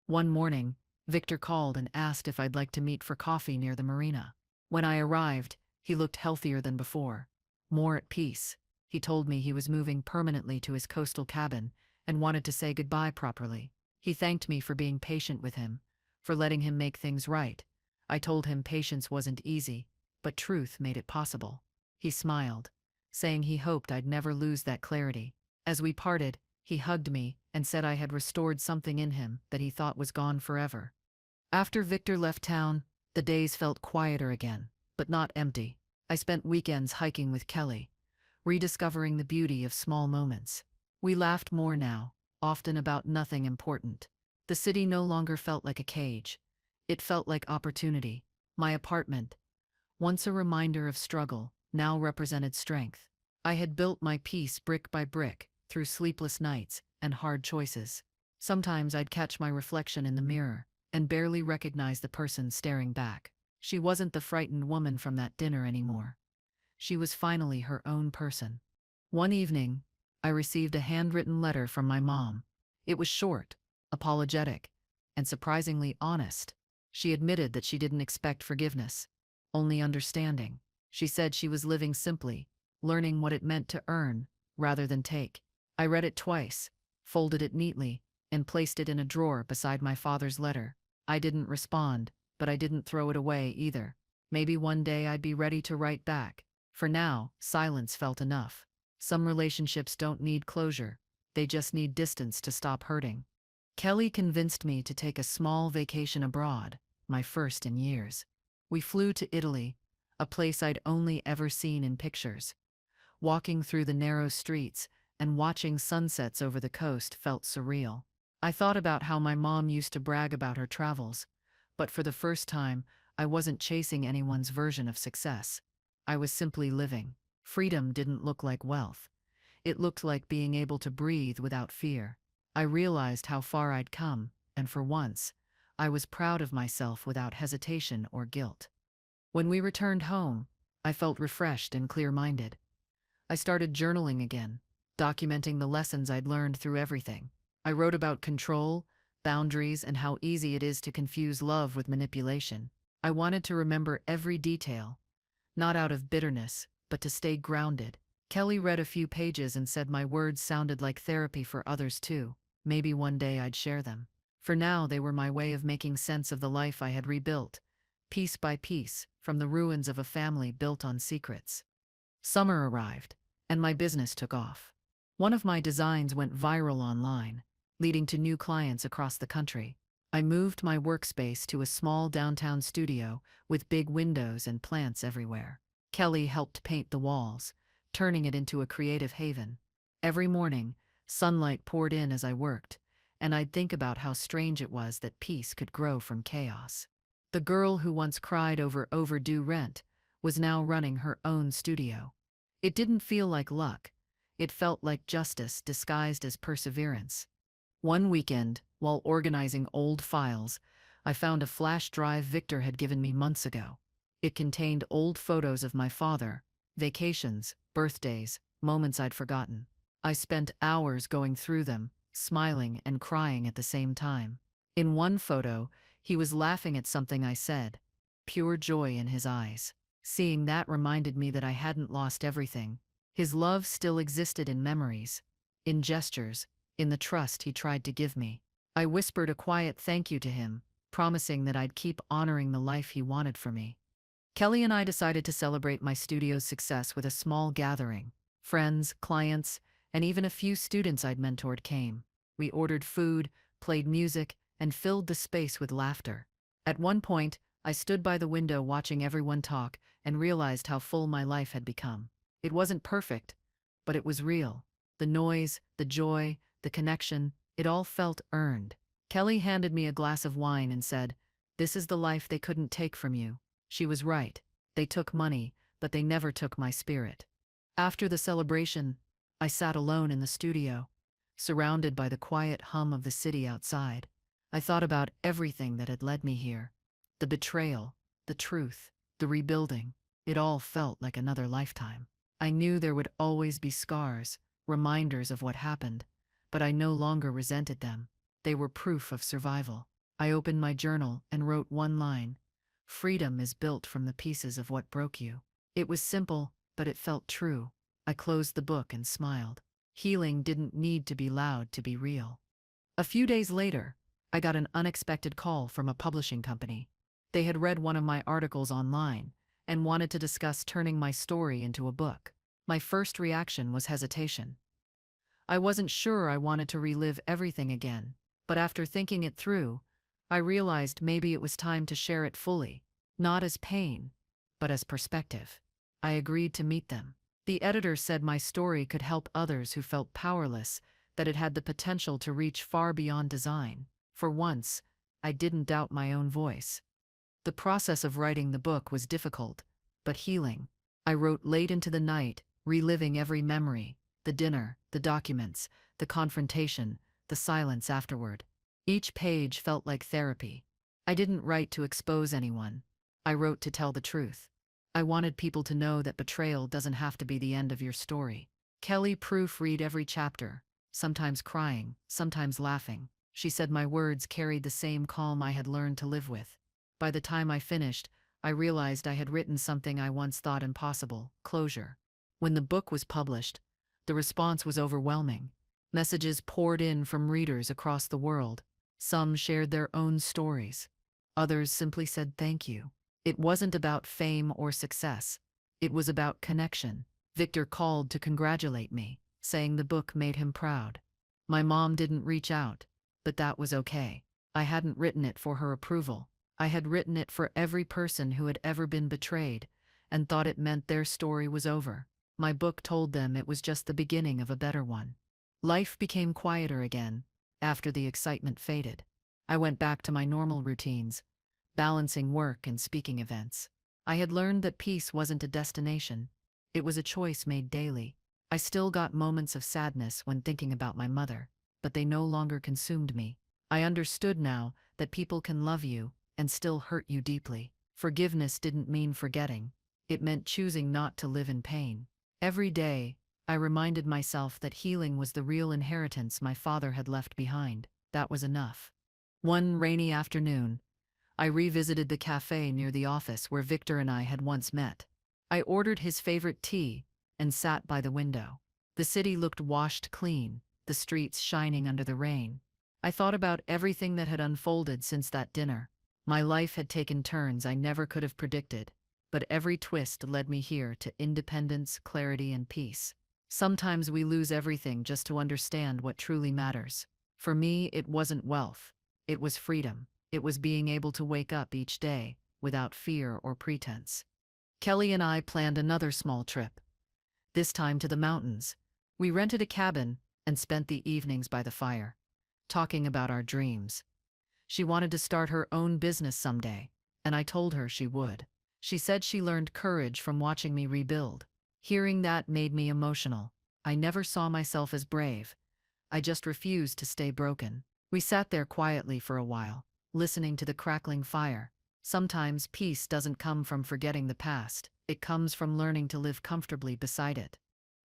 One morning, Victor called and asked if I'd like to meet for coffee near the marina. When I arrived, he looked healthier than before, more at peace. He told me he was moving permanently to his coastal cabin and wanted to say goodbye properly. He thanked me for being patient with him, for letting him make things right. I told him patience wasn't easy, but truth made it possible. He smiled, saying he hoped I'd never lose that clarity. As we parted, he hugged me and said I had restored something in him that he thought was gone forever. After Victor left town, the days felt quieter again, but not empty. I spent weekends hiking with Kelly, rediscovering the beauty of small moments. We laughed more now, often about nothing important. The city no longer felt like a cage. It felt like opportunity. My apartment, once a reminder of struggle, now represented strength. I had built my peace brick by brick, through sleepless nights and hard choices. Sometimes I'd catch my reflection in the mirror and barely recognize the person staring back. She wasn't the frightened woman from that dinner anymore. She was finally her own person. One evening, I received a handwritten letter from my mom. It was short, apologetic, and surprisingly honest. She admitted that she didn't expect forgiveness, only understanding. She said she was living simply, learning what it meant to earn rather than take. I read it twice, folded it neatly, and placed it in a drawer beside my father's letter. I didn't respond, but I didn't throw it away either. Maybe one day I'd be ready to write back. For now, silence felt enough. Some relationships don't need closure, they just need distance to stop hurting. Kelly convinced me to take a small vacation abroad, my first in years. We flew to Italy, a place I'd only ever seen in pictures. Walking through the narrow streets and watching sunsets over the coast felt surreal. I thought about how my mom used to brag about her travels, but for the first time, I wasn't chasing anyone's version of success. I was simply living. Freedom didn't look like wealth. It looked like being able to breathe without fear. I realized how far I'd come, and for once, I was proud of myself without hesitation or guilt. When we returned home, I felt refreshed and clear-minded. I started journaling again, documenting the lessons I'd learned through everything. I wrote about control, boundaries, and how easy it is to confuse love with manipulation. I wanted to remember every detail, not out of bitterness, but to stay grounded. Kelly read a few pages and said my words sounded like therapy for others too. Maybe one day I'd share them. For now, they were my way of making sense of the life I had rebuilt, piece by piece, from the ruins of a family built on secrets. Summer arrived, and my business took off. One of my designs went viral online, leading to new clients across the country. I moved my workspace to a small downtown studio with big windows and plants everywhere. Kelly helped paint the walls, turning it into a creative haven. Every morning, sunlight poured in as I worked, and I'd think about how strange it was that peace could grow from chaos. The girl who once cried over overdue rent was now running her own studio. It didn't feel like luck. It felt like justice disguised as perseverance. One weekend, while organizing old files, I found a flash drive Victor had given me months ago. It contained old photos of my father, vacations, birthdays, moments I'd forgotten. I spent hours going through them, smiling and crying at the same time. In one photo, he was laughing at something I said, pure joy in his eyes. Seeing that reminded me that I hadn't lost everything. His love still existed in memories, in gestures, in the trust he tried to give me. I whispered a quiet thank you to him, promising that I'd keep honoring the life he wanted for me. Kelly and I decided to celebrate my studio's success with a small gathering. Friends, clients, and even a few students I'd mentored came. We ordered food, played music, and filled the space with laughter. At one point, I stood by the window watching everyone talk and realized how full my life had become. It wasn't perfect, but it was real. The noise, the joy, the connection, it all felt earned. Kelly handed me a glass of wine and said, "This is the life they couldn't take from you." She was right. They took money, but they never took my spirit. After the celebration, I sat alone in the studio, surrounded by the quiet hum of the city outside. I thought about everything that had led me here. The betrayal, the truth, the rebuilding. It all felt like another lifetime. I knew there would always be scars, reminders of what happened, but I no longer resented them. They were proof of survival. I opened my journal and wrote one line: "Freedom is built from the pieces of what broke you." It was simple, but it felt true. I closed the book and smiled. Healing didn't need to be loud to be real. A few days later, I got an unexpected call from a publishing company. They had read one of my articles online and wanted to discuss turning my story into a book. My first reaction was hesitation. I wasn't sure I wanted to relive everything again, but after thinking it through, I realized maybe it was time to share it fully, not as pain, but as perspective. I agreed to meet them. The editor said my story could help others who felt powerless, that it had the potential to reach far beyond design. For once, I didn't doubt my own voice. The process of writing the book was difficult, but healing. I wrote late into the night, reliving every memory, the dinner, the documents, the confrontation, the silence afterward. Each page felt like therapy. I didn't write to expose anyone. I wrote to tell the truth. I wanted people to know that betrayal doesn't have to be the end of your story. Kelly proofread every chapter, sometimes crying, sometimes laughing. She said my words carried the same calm I had learned to live with. By the time I finished, I realized I had written something I once thought impossible: closure. When the book was published, the response was overwhelming. Messages poured in from readers across the world. Some shared their own stories. Others simply said thank you. It wasn't about fame or success. It was about connection. Victor called to congratulate me, saying the book made him proud. My mom didn't reach out, but that was okay. I hadn't written it for her approval. I had written it for every person who had ever been betrayed and thought it meant their story was over. My book told them it was just the beginning of a better one. Life became quieter again after the excitement faded. I went back to my normal routines, balancing work and speaking events. I had learned that peace wasn't a destination. It was a choice made daily. I still got moments of sadness when thinking about my mother, but they no longer consumed me. I understood now that people can love you and still hurt you deeply. Forgiveness didn't mean forgetting. It meant choosing not to live in pain. Every day, I reminded myself that healing was the real inheritance my father had left behind. That was enough. One rainy afternoon, I revisited the cafe near the office where Victor and I had once met. I ordered his favorite tea and sat by the window. The city looked washed clean, the streets shining under the rain. I thought about everything that had unfolded since that dinner. My life had taken turns I never could have predicted, but every twist led me here to independence, clarity, and peace. Sometimes we lose everything just to understand what truly matters. For me, it wasn't wealth. It was freedom. It was being able to wake up each day without fear or pretense. Kelly and I planned another small trip, this time to the mountains. We rented a cabin and spent the evenings by the fire, talking about our dreams. She wanted to start her own business someday, and I told her she would. She said she learned courage from watching me rebuild. Hearing that made me emotional. I never saw myself as brave. I just refused to stay broken. We sat there quietly for a while, listening to the crackling fire. Sometimes peace doesn't come from forgetting the past. It comes from learning to live comfortably beside it.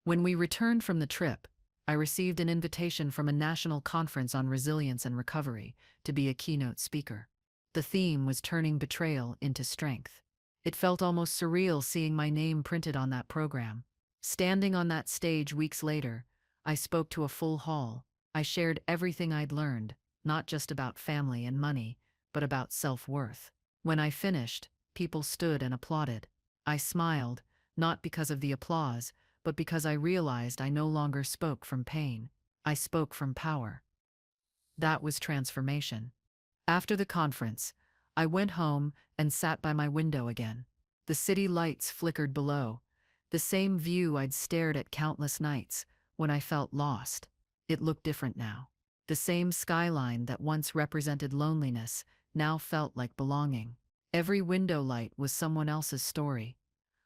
When we returned from the trip, I received an invitation from a national conference on resilience and recovery to be a keynote speaker. The theme was turning betrayal into strength. It felt almost surreal seeing my name printed on that program. Standing on that stage weeks later, I spoke to a full hall. I shared everything I'd learned, not just about family and money, but about self-worth. When I finished, people stood and applauded. I smiled, not because of the applause, but because I realized I no longer spoke from pain. I spoke from power. That was transformation. After the conference, I went home and sat by my window again. The city lights flickered below, the same view I'd stared at countless nights when I felt lost. It looked different now. The same skyline that once represented loneliness now felt like belonging. Every window light was someone else's story,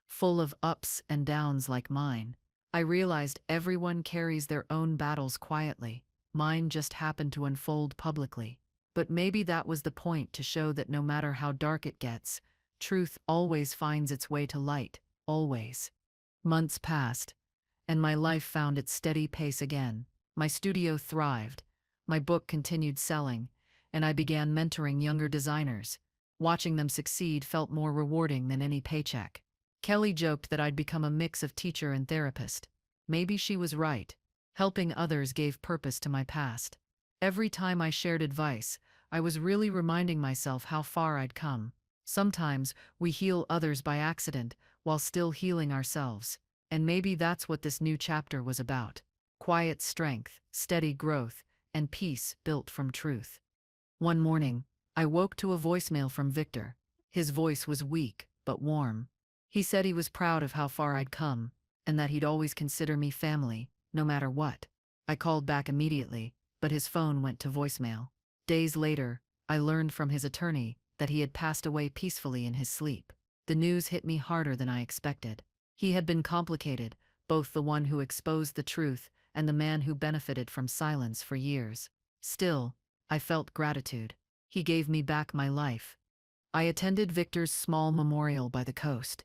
full of ups and downs like mine. I realized everyone carries their own battles quietly. Mine just happened to unfold publicly. But maybe that was the point, to show that no matter how dark it gets, truth always finds its way to light, always. Months passed, and my life found its steady pace again. My studio thrived, my book continued selling, and I began mentoring younger designers. Watching them succeed felt more rewarding than any paycheck. Kelly joked that I'd become a mix of teacher and therapist. Maybe she was right. Helping others gave purpose to my past. Every time I shared advice, I was really reminding myself how far I'd come. Sometimes we heal others by accident while still healing ourselves. And maybe that's what this new chapter was about. Quiet strength, steady growth, and peace built from truth. One morning, I woke to a voicemail from Victor. His voice was weak, but warm. He said he was proud of how far I'd come, and that he'd always consider me family, no matter what. I called back immediately, but his phone went to voicemail. Days later, I learned from his attorney that he had passed away peacefully in his sleep. The news hit me harder than I expected. He had been complicated, both the one who exposed the truth and the man who benefited from silence for years. Still, I felt gratitude. He gave me back my life. I attended Victor's small memorial by the coast.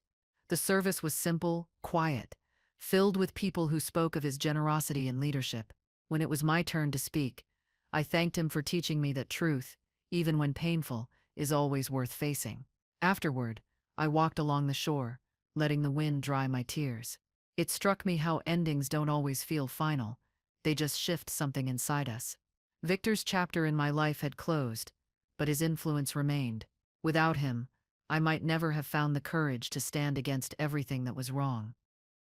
The service was simple, quiet, filled with people who spoke of his generosity and leadership. When it was my turn to speak, I thanked him for teaching me that truth, even when painful, is always worth facing. Afterward, I walked along the shore, letting the wind dry my tears. It struck me how endings don't always feel final, they just shift something inside us. Victor's chapter in my life had closed, but his influence remained. Without him, I might never have found the courage to stand against everything that was wrong.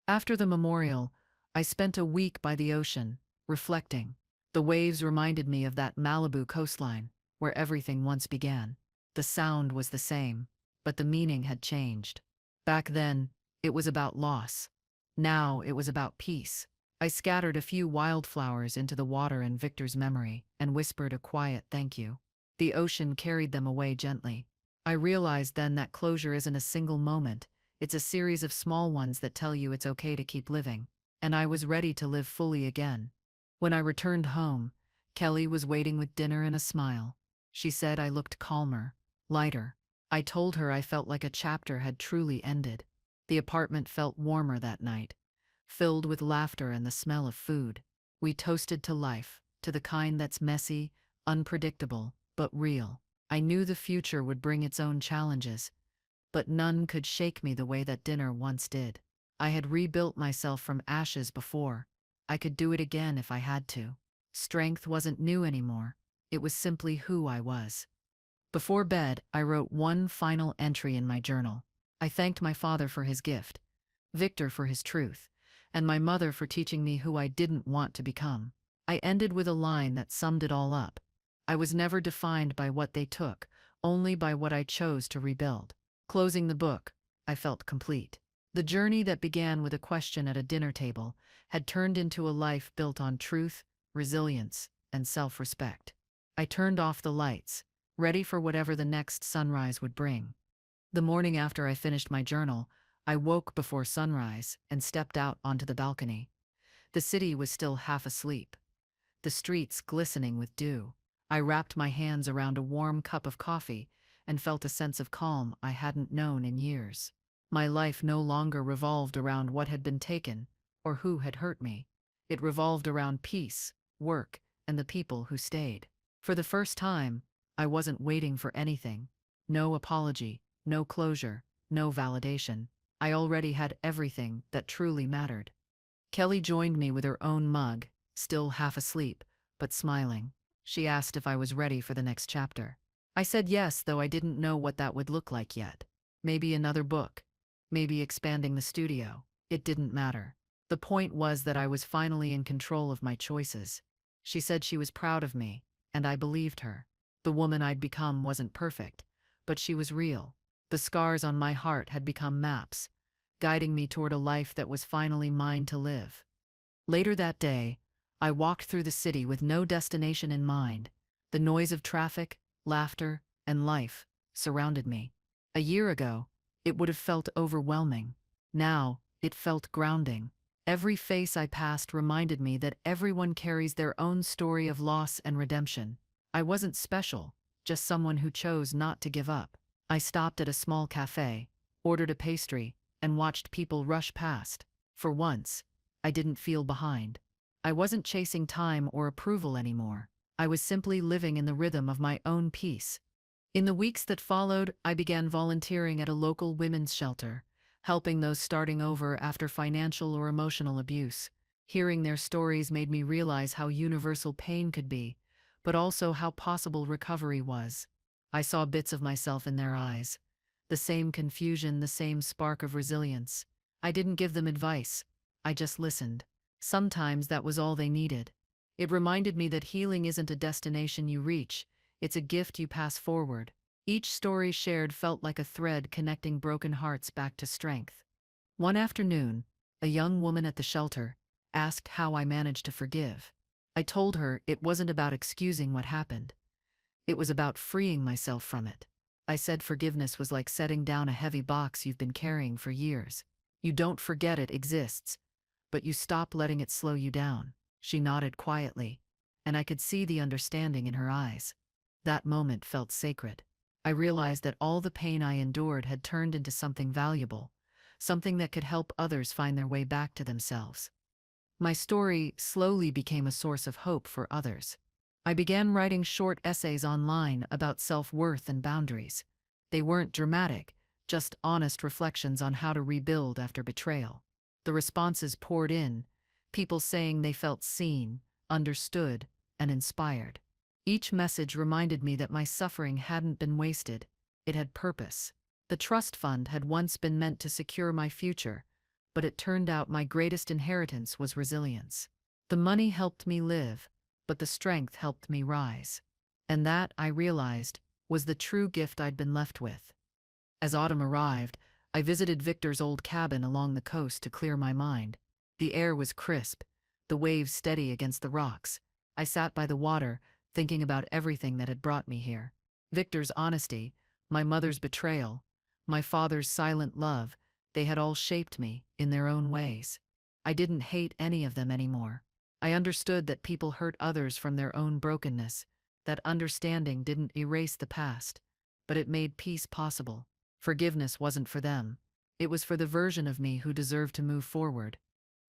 After the memorial, I spent a week by the ocean, reflecting. The waves reminded me of that Malibu coastline, where everything once began. The sound was the same, but the meaning had changed. Back then, it was about loss. Now it was about peace. I scattered a few wildflowers into the water in Victor's memory and whispered a quiet thank you. The ocean carried them away gently. I realized then that closure isn't a single moment, it's a series of small ones that tell you it's okay to keep living. And I was ready to live fully again. When I returned home, Kelly was waiting with dinner and a smile. She said I looked calmer, lighter. I told her I felt like a chapter had truly ended. The apartment felt warmer that night, filled with laughter and the smell of food. We toasted to life, to the kind that's messy, unpredictable, but real. I knew the future would bring its own challenges, but none could shake me the way that dinner once did. I had rebuilt myself from ashes before. I could do it again if I had to. Strength wasn't new anymore. It was simply who I was. Before bed, I wrote one final entry in my journal. I thanked my father for his gift, Victor for his truth, and my mother for teaching me who I didn't want to become. I ended with a line that summed it all up. I was never defined by what they took, only by what I chose to rebuild. Closing the book, I felt complete. The journey that began with a question at a dinner table had turned into a life built on truth, resilience, and self-respect. I turned off the lights, ready for whatever the next sunrise would bring. The morning after I finished my journal, I woke before sunrise and stepped out onto the balcony. The city was still half asleep, the streets glistening with dew. I wrapped my hands around a warm cup of coffee and felt a sense of calm I hadn't known in years. My life no longer revolved around what had been taken or who had hurt me. It revolved around peace, work, and the people who stayed. For the first time, I wasn't waiting for anything. No apology, no closure, no validation. I already had everything that truly mattered. Kelly joined me with her own mug, still half asleep, but smiling. She asked if I was ready for the next chapter. I said yes, though I didn't know what that would look like yet. Maybe another book. Maybe expanding the studio. It didn't matter. The point was that I was finally in control of my choices. She said she was proud of me, and I believed her. The woman I'd become wasn't perfect, but she was real. The scars on my heart had become maps, guiding me toward a life that was finally mine to live. Later that day, I walked through the city with no destination in mind. The noise of traffic, laughter, and life surrounded me. A year ago, it would have felt overwhelming. Now, it felt grounding. Every face I passed reminded me that everyone carries their own story of loss and redemption. I wasn't special, just someone who chose not to give up. I stopped at a small cafe, ordered a pastry, and watched people rush past. For once, I didn't feel behind. I wasn't chasing time or approval anymore. I was simply living in the rhythm of my own peace. In the weeks that followed, I began volunteering at a local women's shelter, helping those starting over after financial or emotional abuse. Hearing their stories made me realize how universal pain could be, but also how possible recovery was. I saw bits of myself in their eyes. The same confusion, the same spark of resilience. I didn't give them advice. I just listened. Sometimes that was all they needed. It reminded me that healing isn't a destination you reach, it's a gift you pass forward. Each story shared felt like a thread connecting broken hearts back to strength. One afternoon, a young woman at the shelter asked how I managed to forgive. I told her it wasn't about excusing what happened. It was about freeing myself from it. I said forgiveness was like setting down a heavy box you've been carrying for years. You don't forget it exists, but you stop letting it slow you down. She nodded quietly, and I could see the understanding in her eyes. That moment felt sacred. I realized that all the pain I endured had turned into something valuable, something that could help others find their way back to themselves. My story slowly became a source of hope for others. I began writing short essays online about self-worth and boundaries. They weren't dramatic, just honest reflections on how to rebuild after betrayal. The responses poured in, people saying they felt seen, understood, and inspired. Each message reminded me that my suffering hadn't been wasted, it had purpose. The trust fund had once been meant to secure my future, but it turned out my greatest inheritance was resilience. The money helped me live, but the strength helped me rise. And that, I realized, was the true gift I'd been left with. As autumn arrived, I visited Victor's old cabin along the coast to clear my mind. The air was crisp, the waves steady against the rocks. I sat by the water, thinking about everything that had brought me here. Victor's honesty, my mother's betrayal, my father's silent love, they had all shaped me in their own ways. I didn't hate any of them anymore. I understood that people hurt others from their own brokenness, that understanding didn't erase the past, but it made peace possible. Forgiveness wasn't for them. It was for the version of me who deserved to move forward.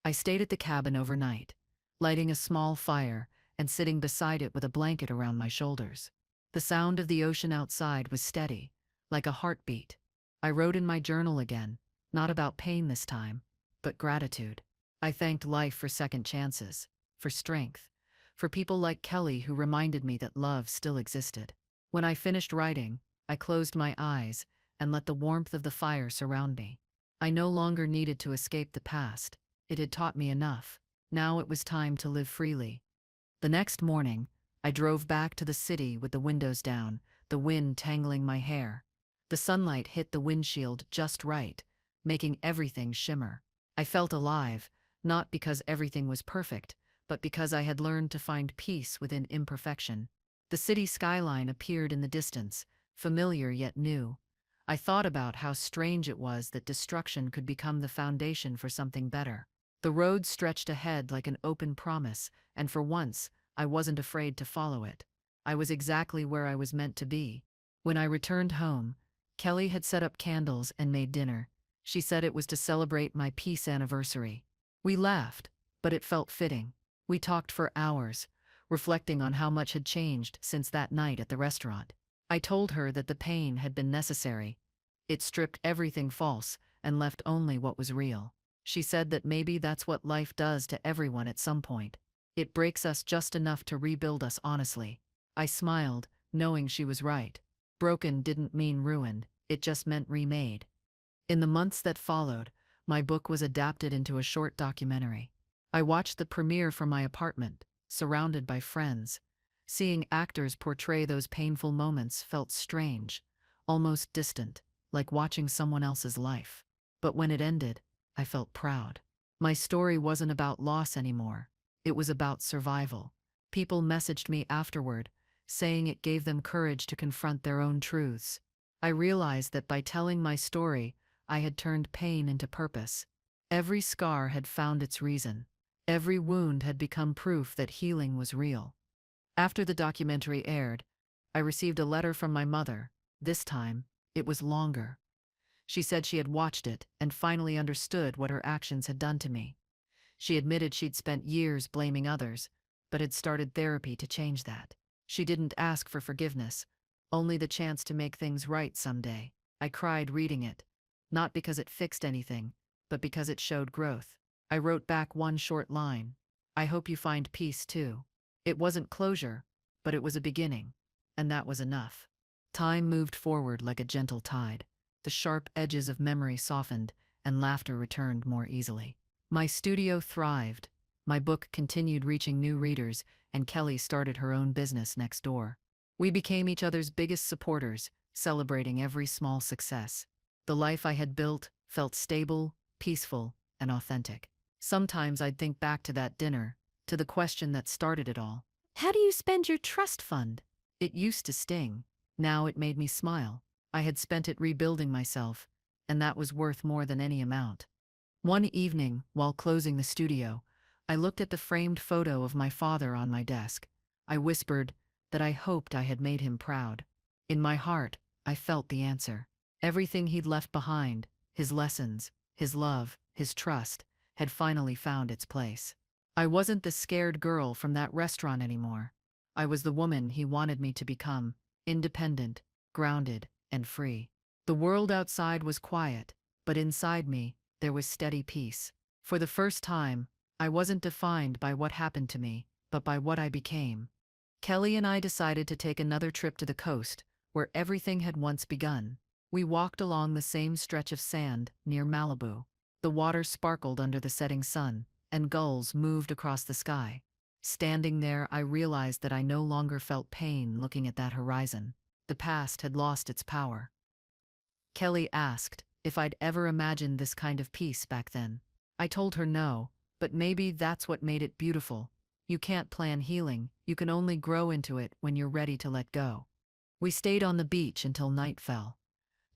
I stayed at the cabin overnight, lighting a small fire and sitting beside it with a blanket around my shoulders. The sound of the ocean outside was steady, like a heartbeat. I wrote in my journal again, not about pain this time, but gratitude. I thanked life for second chances, for strength, for people like Kelly who reminded me that love still existed. When I finished writing, I closed my eyes and let the warmth of the fire surround me. I no longer needed to escape the past. It had taught me enough. Now it was time to live freely. The next morning, I drove back to the city with the windows down, the wind tangling my hair. The sunlight hit the windshield just right, making everything shimmer. I felt alive, not because everything was perfect, but because I had learned to find peace within imperfection. The city skyline appeared in the distance, familiar yet new. I thought about how strange it was that destruction could become the foundation for something better. The road stretched ahead like an open promise, and for once, I wasn't afraid to follow it. I was exactly where I was meant to be. When I returned home, Kelly had set up candles and made dinner. She said it was to celebrate my peace anniversary. We laughed, but it felt fitting. We talked for hours, reflecting on how much had changed since that night at the restaurant. I told her that the pain had been necessary. It stripped everything false and left only what was real. She said that maybe that's what life does to everyone at some point. It breaks us just enough to rebuild us honestly. I smiled, knowing she was right. Broken didn't mean ruined, it just meant remade. In the months that followed, my book was adapted into a short documentary. I watched the premiere from my apartment, surrounded by friends. Seeing actors portray those painful moments felt strange, almost distant, like watching someone else's life. But when it ended, I felt proud. My story wasn't about loss anymore. It was about survival. People messaged me afterward, saying it gave them courage to confront their own truths. I realized that by telling my story, I had turned pain into purpose. Every scar had found its reason. Every wound had become proof that healing was real. After the documentary aired, I received a letter from my mother. This time, it was longer. She said she had watched it and finally understood what her actions had done to me. She admitted she'd spent years blaming others, but had started therapy to change that. She didn't ask for forgiveness, only the chance to make things right someday. I cried reading it, not because it fixed anything, but because it showed growth. I wrote back one short line. I hope you find peace too. It wasn't closure, but it was a beginning, and that was enough. Time moved forward like a gentle tide. The sharp edges of memory softened, and laughter returned more easily. My studio thrived. My book continued reaching new readers, and Kelly started her own business next door. We became each other's biggest supporters, celebrating every small success. The life I had built felt stable, peaceful, and authentic. Sometimes I'd think back to that dinner, to the question that started it all. How do you spend your trust fund? It used to sting. Now it made me smile. I had spent it rebuilding myself, and that was worth more than any amount. One evening, while closing the studio, I looked at the framed photo of my father on my desk. I whispered that I hoped I had made him proud. In my heart, I felt the answer. Everything he'd left behind, his lessons, his love, his trust, had finally found its place. I wasn't the scared girl from that restaurant anymore. I was the woman he wanted me to become, independent, grounded, and free. The world outside was quiet, but inside me, there was steady peace. For the first time, I wasn't defined by what happened to me, but by what I became. Kelly and I decided to take another trip to the coast, where everything had once begun. We walked along the same stretch of sand near Malibu. The water sparkled under the setting sun, and gulls moved across the sky. Standing there, I realized that I no longer felt pain looking at that horizon. The past had lost its power. Kelly asked if I'd ever imagined this kind of peace back then. I told her no, but maybe that's what made it beautiful. You can't plan healing, you can only grow into it when you're ready to let go. We stayed on the beach until night fell,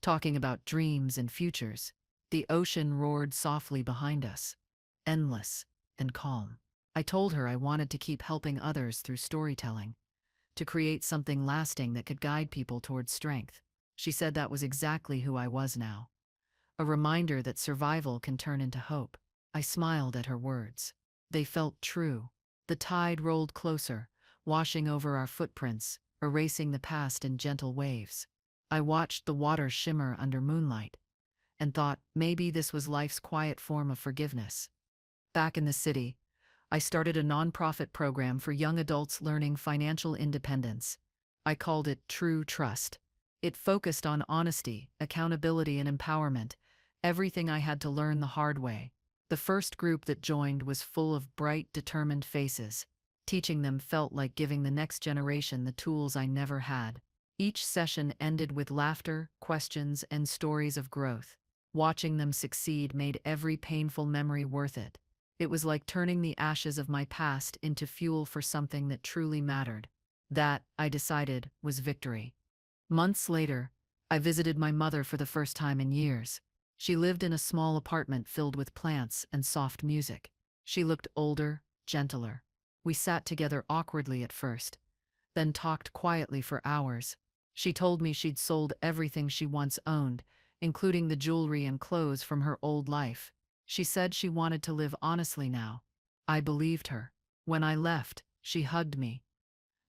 talking about dreams and futures. The ocean roared softly behind us, endless and calm. I told her I wanted to keep helping others through storytelling, to create something lasting that could guide people towards strength. She said that was exactly who I was now, a reminder that survival can turn into hope. I smiled at her words. They felt true. The tide rolled closer, washing over our footprints, erasing the past in gentle waves. I watched the water shimmer under moonlight, and thought maybe this was life's quiet form of forgiveness. Back in the city, I started a nonprofit program for young adults learning financial independence. I called it True Trust. It focused on honesty, accountability, and empowerment, everything I had to learn the hard way. The first group that joined was full of bright, determined faces. Teaching them felt like giving the next generation the tools I never had. Each session ended with laughter, questions, and stories of growth. Watching them succeed made every painful memory worth it. It was like turning the ashes of my past into fuel for something that truly mattered. That, I decided, was victory. Months later, I visited my mother for the first time in years. She lived in a small apartment filled with plants and soft music. She looked older, gentler. We sat together awkwardly at first, then talked quietly for hours. She told me she'd sold everything she once owned, including the jewelry and clothes from her old life. She said she wanted to live honestly now. I believed her. When I left, she hugged me.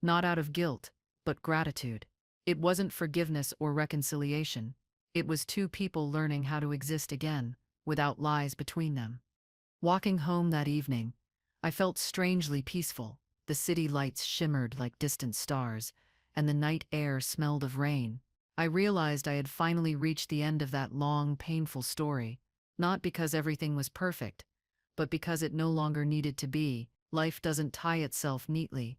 Not out of guilt, but gratitude. It wasn't forgiveness or reconciliation. It was two people learning how to exist again, without lies between them. Walking home that evening, I felt strangely peaceful. The city lights shimmered like distant stars, and the night air smelled of rain. I realized I had finally reached the end of that long, painful story, not because everything was perfect, but because it no longer needed to be. Life doesn't tie itself neatly.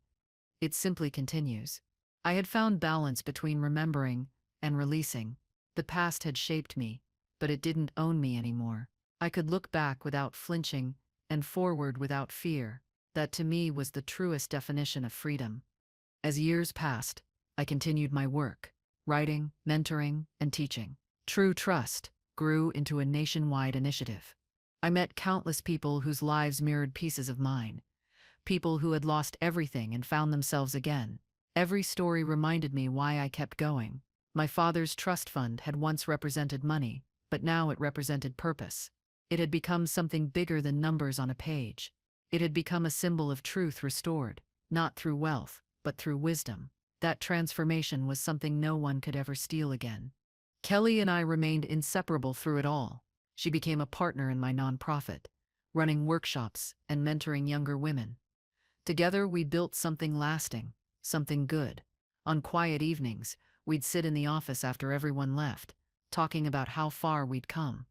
It simply continues. I had found balance between remembering and releasing. The past had shaped me, but it didn't own me anymore. I could look back without flinching and forward without fear. That to me was the truest definition of freedom. As years passed, I continued my work, writing, mentoring, and teaching. True Trust grew into a nationwide initiative. I met countless people whose lives mirrored pieces of mine, people who had lost everything and found themselves again. Every story reminded me why I kept going. My father's trust fund had once represented money, but now it represented purpose. It had become something bigger than numbers on a page. It had become a symbol of truth restored, not through wealth, but through wisdom. That transformation was something no one could ever steal again. Kelly and I remained inseparable through it all. She became a partner in my nonprofit, running workshops and mentoring younger women. Together we built something lasting, something good. On quiet evenings, we'd sit in the office after everyone left, talking about how far we'd come.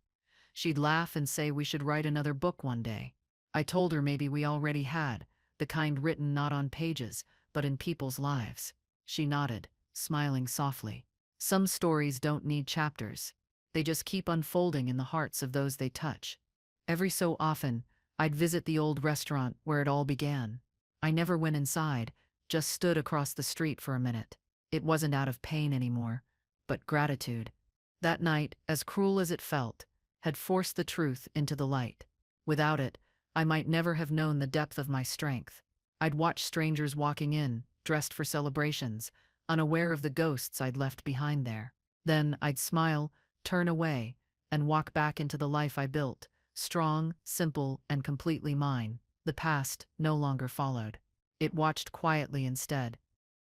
She'd laugh and say we should write another book one day. I told her maybe we already had, the kind written not on pages, but in people's lives. She nodded, smiling softly. Some stories don't need chapters. They just keep unfolding in the hearts of those they touch. Every so often, I'd visit the old restaurant where it all began. I never went inside, just stood across the street for a minute. It wasn't out of pain anymore, but gratitude. That night, as cruel as it felt, had forced the truth into the light. Without it, I might never have known the depth of my strength. I'd watch strangers walking in, dressed for celebrations, unaware of the ghosts I'd left behind there. Then I'd smile, turn away, and walk back into the life I built, strong, simple, and completely mine. The past no longer followed. It watched quietly instead.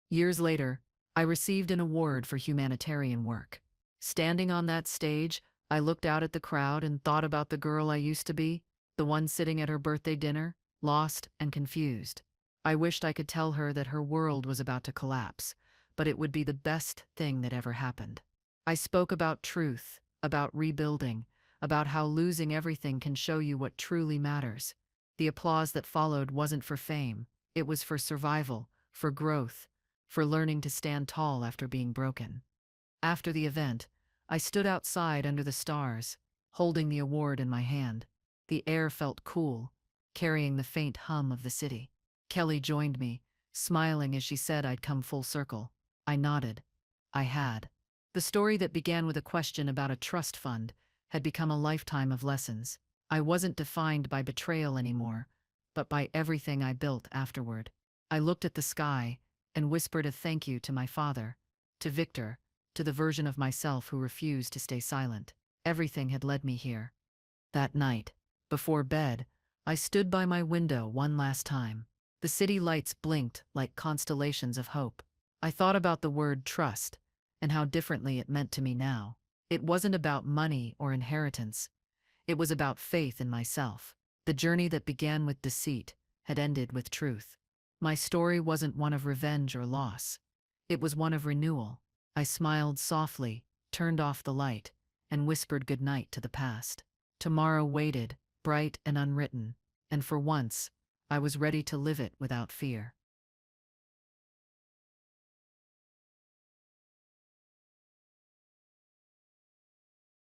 Years later, I received an award for humanitarian work. Standing on that stage, I looked out at the crowd and thought about the girl I used to be, the one sitting at her birthday dinner, lost and confused. I wished I could tell her that her world was about to collapse, but it would be the best thing that ever happened. I spoke about truth, about rebuilding, about how losing everything can show you what truly matters. The applause that followed wasn't for fame, it was for survival, for growth, for learning to stand tall after being broken. After the event, I stood outside under the stars, holding the award in my hand. The air felt cool, carrying the faint hum of the city. Kelly joined me, smiling as she said I'd come full circle. I nodded. I had. The story that began with a question about a trust fund had become a lifetime of lessons. I wasn't defined by betrayal anymore, but by everything I built afterward. I looked at the sky and whispered a thank you to my father, to Victor, to the version of myself who refused to stay silent. Everything had led me here. That night, before bed, I stood by my window one last time. The city lights blinked like constellations of hope. I thought about the word trust and how differently it meant to me now. It wasn't about money or inheritance. It was about faith in myself. The journey that began with deceit had ended with truth. My story wasn't one of revenge or loss. It was one of renewal. I smiled softly, turned off the light, and whispered goodnight to the past. Tomorrow waited, bright and unwritten, and for once, I was ready to live it without fear.